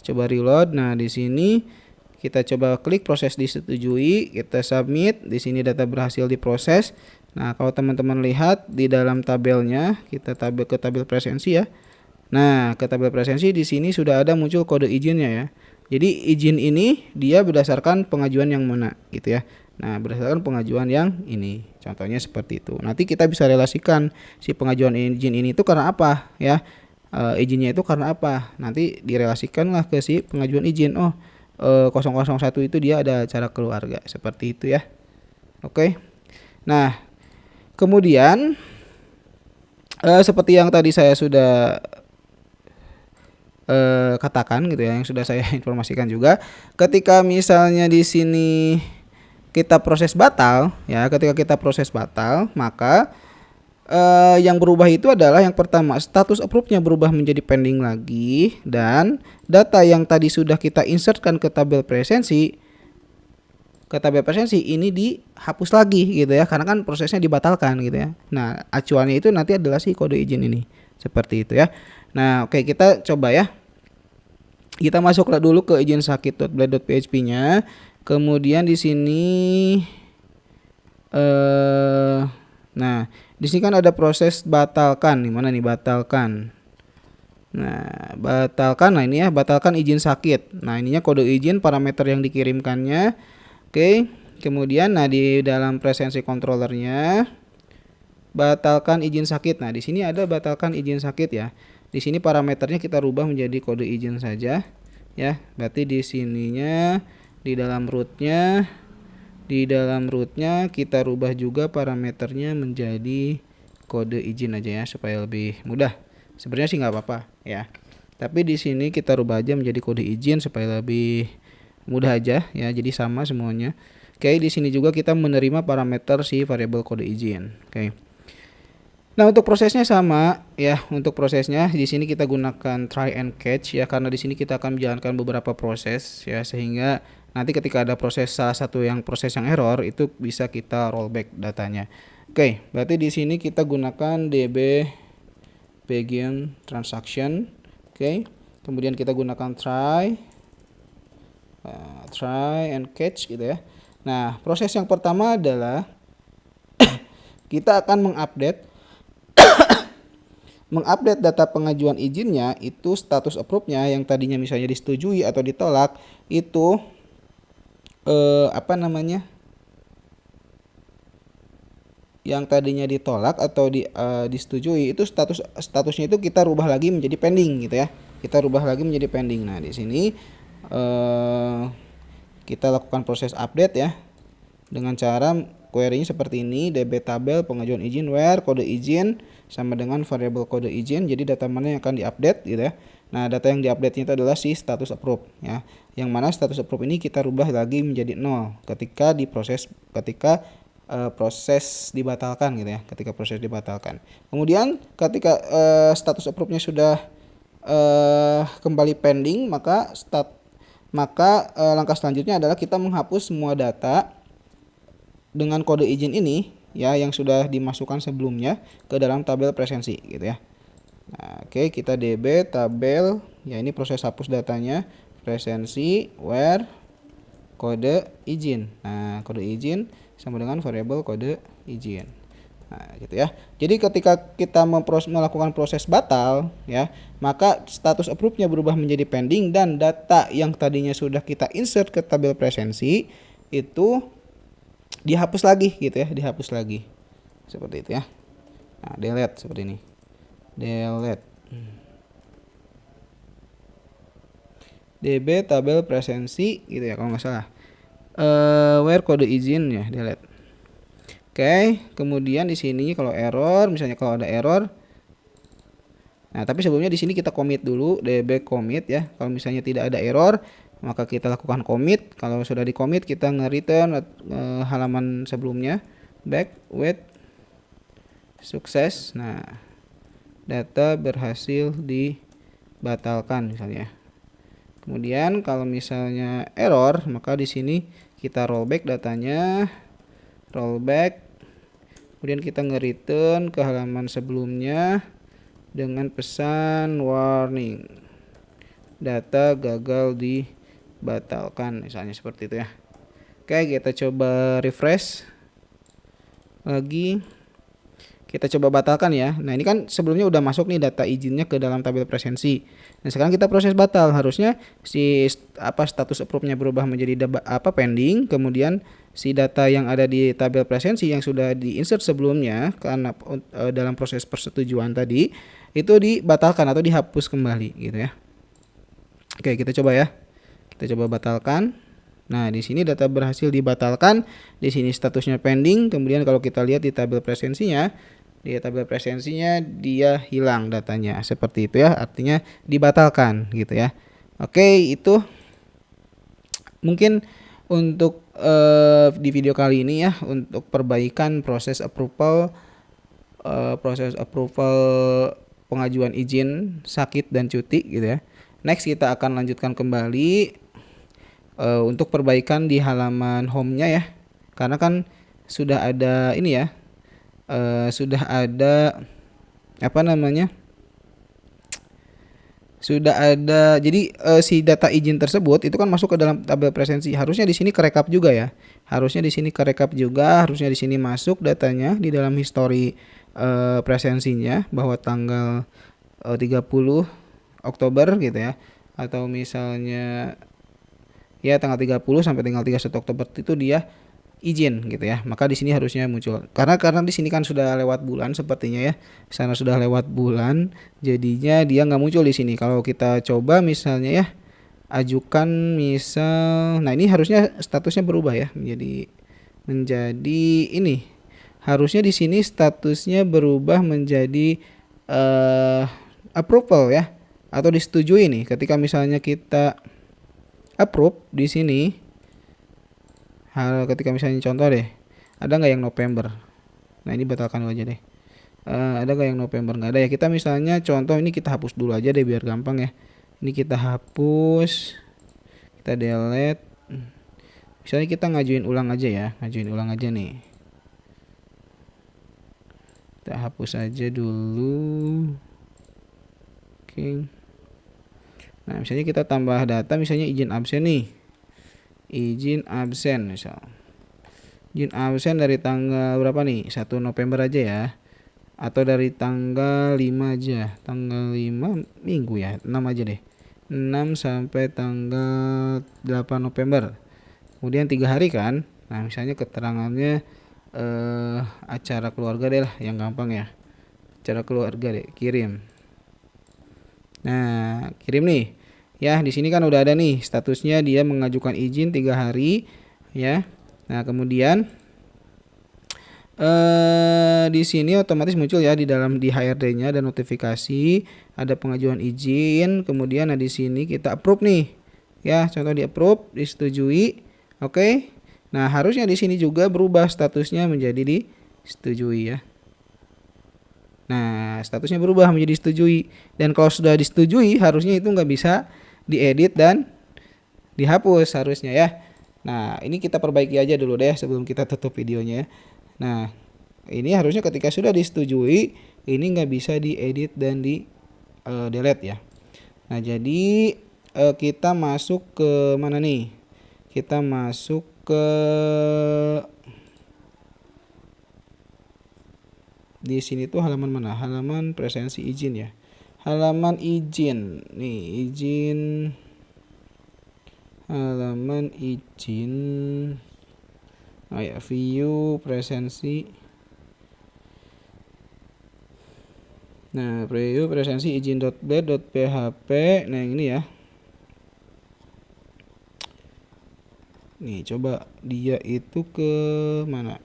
Coba reload. Nah, di sini kita coba klik proses disetujui, kita submit. Di sini data berhasil diproses. Nah, kalau teman-teman lihat di dalam tabelnya, kita ke tabel presensi ya. Nah, ke tabel presensi di sini sudah ada muncul kode izinnya ya. Jadi izin ini dia berdasarkan pengajuan yang mana gitu ya. Nah, berdasarkan pengajuan yang ini. Contohnya seperti itu. Nanti kita bisa relasikan si pengajuan izin ini itu karena apa ya. Izinnya itu karena apa? Nanti direlasikanlah ke si pengajuan izin. 001 itu dia ada acara keluarga. Seperti itu ya. Oke. Nah, kemudian seperti yang tadi saya sudah katakan gitu ya, yang sudah saya informasikan juga, ketika misalnya di sini kita proses batal ya, ketika kita proses batal maka yang berubah itu adalah yang pertama status approve-nya berubah menjadi pending lagi, dan data yang tadi sudah kita insertkan ke tabel presensi ini dihapus lagi gitu ya, karena kan prosesnya dibatalkan gitu ya. Nah, acuannya itu nanti adalah si kode izin ini. Seperti itu ya. Nah, oke, kita coba ya. Kita masuk dulu ke izin sakit.blade.php-nya. Kemudian di sini nah, di sini kan ada proses batalkan. Di mana nih batalkan? Nah, batalkan. Nah, ini ya, batalkan izin sakit. Nah, ininya kode izin, parameter yang dikirimkannya. Oke. Kemudian di dalam presensi controllernya batalkan izin sakit. Nah, di sini ada batalkan izin sakit ya. Di sini parameternya kita rubah menjadi kode izin saja ya. Berarti di sininya di dalam rootnya kita rubah juga parameternya menjadi kode izin aja ya, supaya lebih mudah. Sebenarnya sih nggak apa-apa ya. Tapi di sini kita rubah aja menjadi kode izin supaya lebih mudah aja ya. Jadi sama semuanya. Oke, di sini juga kita menerima parameter si variabel kode izin. Oke. Nah, untuk prosesnya sama ya. Untuk prosesnya di sini kita gunakan try and catch ya, karena di sini kita akan menjalankan beberapa proses ya, sehingga nanti ketika ada salah satu proses yang error itu bisa kita rollback datanya. Oke, berarti di sini kita gunakan db begin transaction. Oke. Kemudian kita gunakan try and catch gitu ya. Nah, proses yang pertama adalah kita akan mengupdate data pengajuan izinnya, itu status approve-nya yang tadinya misalnya disetujui atau ditolak itu yang tadinya ditolak atau disetujui itu statusnya itu kita rubah lagi menjadi pending gitu ya. Kita rubah lagi menjadi pending. Nah, di sini kita lakukan proses update ya dengan cara query-nya seperti ini, db tabel pengajuan izin where kode izin sama dengan variabel kode izin. Jadi data mana yang akan diupdate gitu ya. Nah, data yang diupdate-nya itu adalah si status approve ya. Yang mana status approve ini kita rubah lagi menjadi 0 ketika proses dibatalkan gitu ya, ketika proses dibatalkan. Kemudian ketika status approve-nya sudah kembali pending, maka langkah selanjutnya adalah kita menghapus semua data dengan kode izin ini ya yang sudah dimasukkan sebelumnya ke dalam tabel presensi gitu ya. Nah, oke, kita db tabel ya, ini proses hapus datanya presensi where kode izin. Nah, kode izin sama dengan variabel kode izin. Nah, gitu ya. Jadi ketika kita melakukan proses batal ya, maka status approve-nya berubah menjadi pending, dan data yang tadinya sudah kita insert ke tabel presensi itu dihapus lagi gitu ya, dihapus lagi. Seperti itu ya. Nah, delete seperti ini. Delete. db tabel presensi gitu ya kalau nggak salah. Where kode izin ya, delete. Oke, kemudian di sini kalau error, misalnya kalau ada error, nah tapi sebelumnya di sini kita commit dulu, db commit ya. Kalau misalnya tidak ada error, maka kita lakukan commit. Kalau sudah di commit, kita nge-return halaman sebelumnya, back with sukses. Nah, data berhasil dibatalkan misalnya. Kemudian kalau misalnya error, maka di sini kita rollback datanya, rollback. Kemudian kita nge-return ke halaman sebelumnya dengan pesan warning, data gagal dibatalkan misalnya seperti itu ya. Oke, kita coba refresh lagi. Kita coba batalkan ya. Nah, ini kan sebelumnya udah masuk nih data izinnya ke dalam tabel presensi. Nah, sekarang kita proses batal. Harusnya si status approve-nya berubah menjadi pending, kemudian si data yang ada di tabel presensi yang sudah di-insert sebelumnya karena dalam proses persetujuan tadi itu dibatalkan atau dihapus kembali gitu ya. Oke, kita coba ya. Kita coba batalkan. Nah, di sini data berhasil dibatalkan, di sini statusnya pending. Kemudian kalau kita lihat di tabel presensinya, dia hilang datanya seperti itu ya, artinya dibatalkan gitu ya. Oke, itu mungkin untuk di video kali ini ya, untuk perbaikan proses approval pengajuan izin sakit dan cuti gitu ya. Next kita akan lanjutkan kembali untuk perbaikan di halaman home-nya ya, karena kan sudah ada ini ya, sudah ada jadi si data izin tersebut itu kan masuk ke dalam tabel presensi. Harusnya di sini kerekap juga ya, harusnya di sini masuk datanya di dalam history presensinya bahwa tanggal 30 Oktober gitu ya, atau misalnya ya tanggal 30 sampai tanggal 31 Oktober itu dia izin gitu ya. Maka di sini harusnya muncul. Karena di sini kan sudah lewat bulan sepertinya ya. Sana sudah lewat bulan, jadinya dia nggak muncul di sini. Kalau kita coba misalnya ya, ajukan misal, nah ini harusnya statusnya berubah ya menjadi ini. Harusnya di sini statusnya berubah menjadi approval ya, atau disetujui nih. Ketika misalnya kita approve di sini, ketika misalnya contoh deh, ada nggak yang November? Nah ini batalkan dulu aja deh. Ada nggak yang November? Nggak ada ya. Kita misalnya contoh ini kita hapus dulu aja deh biar gampang ya. Ini kita hapus, kita delete. Misalnya kita ngajuin ulang aja ya, nih. Kita hapus aja dulu. Oke. Nah misalnya kita tambah data, misalnya izin absen nih, misal izin absen dari tanggal berapa nih, 1 November aja ya, atau dari tanggal 5 aja, tanggal 5 minggu ya, 6 aja deh, 6 sampai tanggal 8 November, kemudian 3 hari kan. Nah misalnya keterangannya acara keluarga deh lah yang gampang ya, acara keluarga deh, kirim. Nah, kirim nih. Ya, di sini kan udah ada nih statusnya dia mengajukan izin 3 hari ya. Nah, kemudian di sini otomatis muncul ya di HRD-nya ada notifikasi, ada pengajuan izin, kemudian di sini kita approve nih. Ya, contoh di approve, disetujui. Oke. Nah, harusnya di sini juga berubah statusnya menjadi disetujui ya. Nah, statusnya berubah menjadi disetujui. Dan kalau sudah disetujui, harusnya itu nggak bisa diedit dan dihapus harusnya ya. Nah, ini kita perbaiki aja dulu deh sebelum kita tutup videonya. Nah, ini harusnya ketika sudah disetujui, ini nggak bisa diedit dan di delete ya. Nah, jadi kita masuk ke mana nih? Kita masuk ke di sini tuh halaman mana? Halaman presensi izin ya. Halaman izin. Nih, izin. Halaman izin. Oh ya, view presensi. Nah, preview presensi izin.blade.php. Nah, yang ini ya. Nih, coba dia itu ke mana?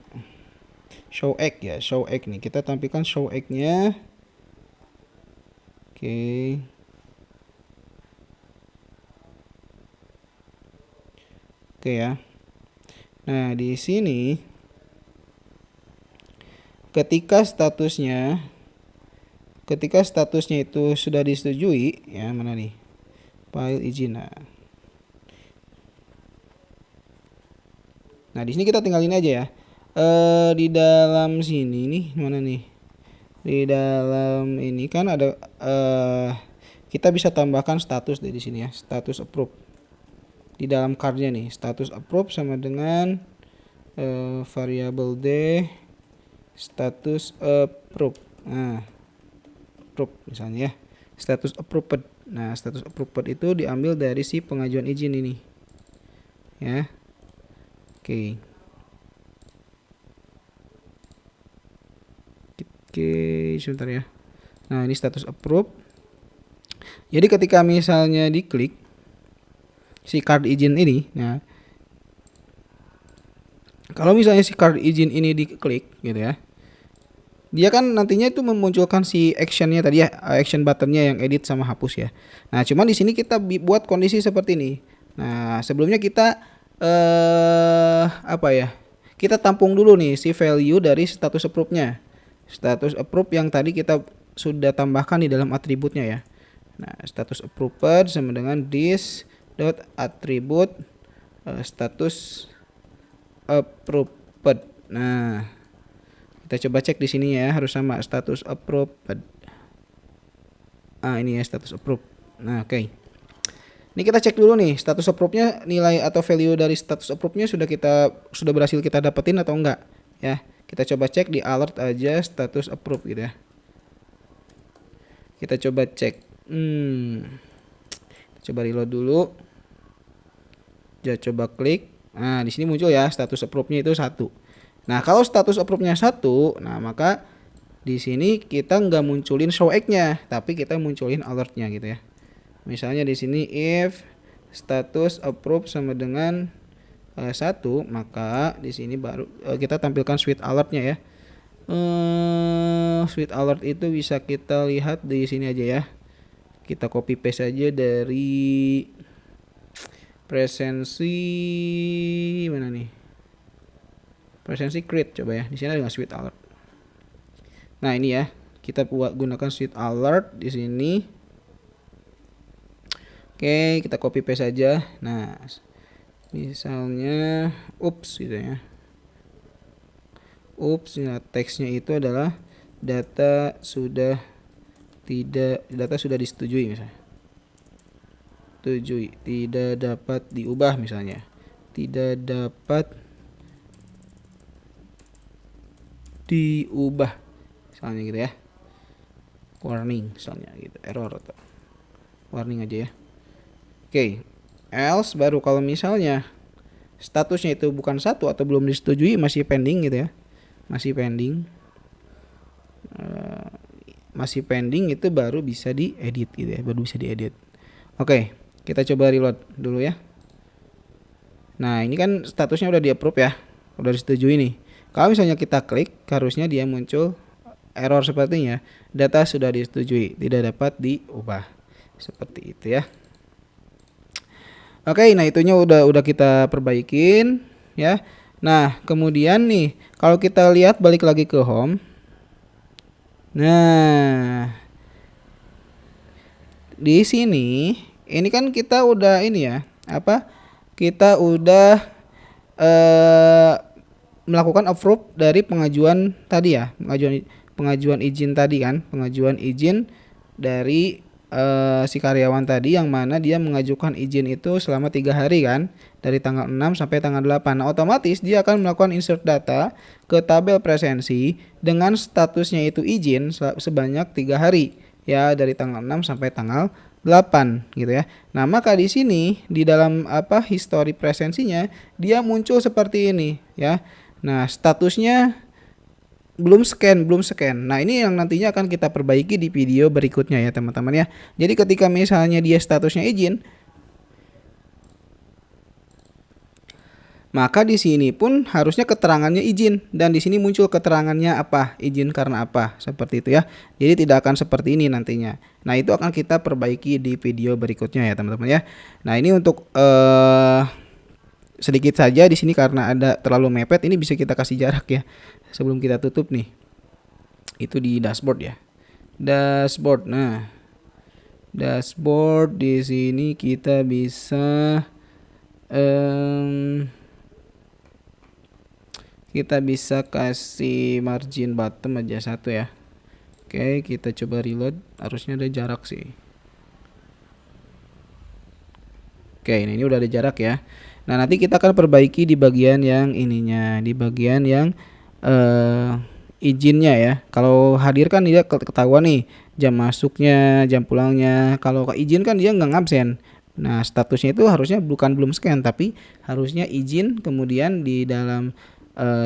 Show egg ya, show egg nih. Kita tampilkan show egg-nya. Oke. Oke ya. Nah, di sini ketika statusnya itu sudah disetujui ya, mana nih? File izin. Nah, di sini kita tinggalin aja ya. Di dalam sini nih, mana nih? Di dalam ini kan ada kita bisa tambahkan status di sini ya, status approve. Di dalam cardnya nih, status approve sama dengan variabel D status approved. Nah, approved misalnya ya. Status approved. Nah, status approved itu diambil dari si pengajuan izin ini. Ya. Oke. Oke, sebentar ya. Nah, ini status approved. Jadi ketika misalnya diklik si card izin ini, nah kalau misalnya si card izin ini diklik gitu ya, dia kan nantinya itu memunculkan si actionnya tadi ya, action buttonnya yang edit sama hapus ya. Nah, cuman di sini kita buat kondisi seperti ini. Nah, sebelumnya kita apa ya? Kita tampung dulu nih si value dari status approve-nya. Status approve yang tadi kita sudah tambahkan di dalam atributnya ya. Nah, status approved sama dengan this dot attribute status approved. Nah, kita coba cek di sini ya, harus sama status approved. Ini ya status approved. Nah, oke. Ini kita cek dulu nih status approve-nya, nilai atau value dari status approve-nya sudah berhasil kita dapetin atau enggak ya. Kita coba cek di alert aja status approve gitu ya. Kita coba cek. Coba reload dulu. Coba klik. Nah, di sini muncul ya status approve-nya itu 1. Nah, kalau status approve-nya 1, nah maka di sini kita nggak munculin show egg-nya, tapi kita munculin alert-nya gitu ya. Misalnya di sini if status approve sama dengan 1, maka di sini baru kita tampilkan sweet alert-nya ya. Sweet alert itu bisa kita lihat di sini aja ya. Kita copy paste aja dari presensi mana nih? Presensi create coba ya. Di sini ada sweet alert. Nah, ini ya. Kita gunakan sweet alert di sini. Oke, kita copy paste saja. Nah, misalnya gitu ya. Nah, teksnya itu adalah data sudah disetujui misalnya. Setujui, tidak dapat diubah misalnya. Tidak dapat diubah misalnya gitu ya. Warning misalnya gitu, error atau warning aja ya. Oke, else baru kalau misalnya statusnya itu bukan 1 atau belum disetujui, masih pending gitu ya. Masih pending. Masih pending itu baru bisa diedit gitu ya, baru bisa diedit. Oke, kita coba reload dulu ya. Nah, ini kan statusnya udah di-approve ya, udah disetujui nih. Kalau misalnya kita klik, harusnya dia muncul error sepertinya, data sudah disetujui, tidak dapat diubah. Seperti itu ya. Oke, nah itunya udah kita perbaikin ya. Nah, kemudian nih kalau kita lihat balik lagi ke home. Nah, di sini ini kan kita udah ini ya, kita udah melakukan approve dari pengajuan tadi ya, pengajuan izin tadi kan, pengajuan izin dari si karyawan tadi yang mana dia mengajukan izin itu selama 3 hari kan, dari tanggal 6 sampai tanggal 8. Nah, otomatis dia akan melakukan insert data ke tabel presensi dengan statusnya itu izin sebanyak 3 hari ya, dari tanggal 6 sampai tanggal 8 gitu ya. Nah, maka di sini di dalam history presensinya dia muncul seperti ini ya. Nah, statusnya belum scan. Nah, ini yang nantinya akan kita perbaiki di video berikutnya ya teman-teman ya. Jadi ketika misalnya dia statusnya izin, maka di sini pun harusnya keterangannya izin, dan di sini muncul keterangannya apa, izin karena apa, seperti itu ya. Jadi tidak akan seperti ini nantinya. Nah, itu akan kita perbaiki di video berikutnya ya teman-teman ya. Nah, ini untuk sedikit saja di sini karena ada terlalu mepet, ini bisa kita kasih jarak ya sebelum kita tutup nih. Itu di dashboard ya. Dashboard. Nah, dashboard di sini kita bisa kasih margin bottom aja 1 ya. Oke, kita coba reload, harusnya ada jarak sih. Oke, ini udah ada jarak ya. Nah, nanti kita akan perbaiki di bagian yang ininya, di bagian yang izinnya ya. Kalau hadir kan dia ketahuan nih jam masuknya, jam pulangnya. Kalau izin kan dia nggak ngabsen. Nah, statusnya itu harusnya bukan belum scan, tapi harusnya izin, kemudian di dalam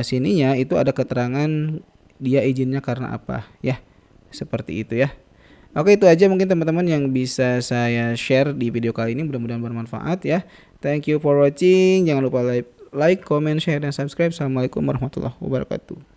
sininya itu ada keterangan dia izinnya karena apa ya. Seperti itu ya. Oke, itu aja mungkin teman-teman yang bisa saya share di video kali ini, mudah-mudahan bermanfaat ya. Thank you for watching. Jangan lupa like, comment, share, dan subscribe. Assalamualaikum warahmatullahi wabarakatuh.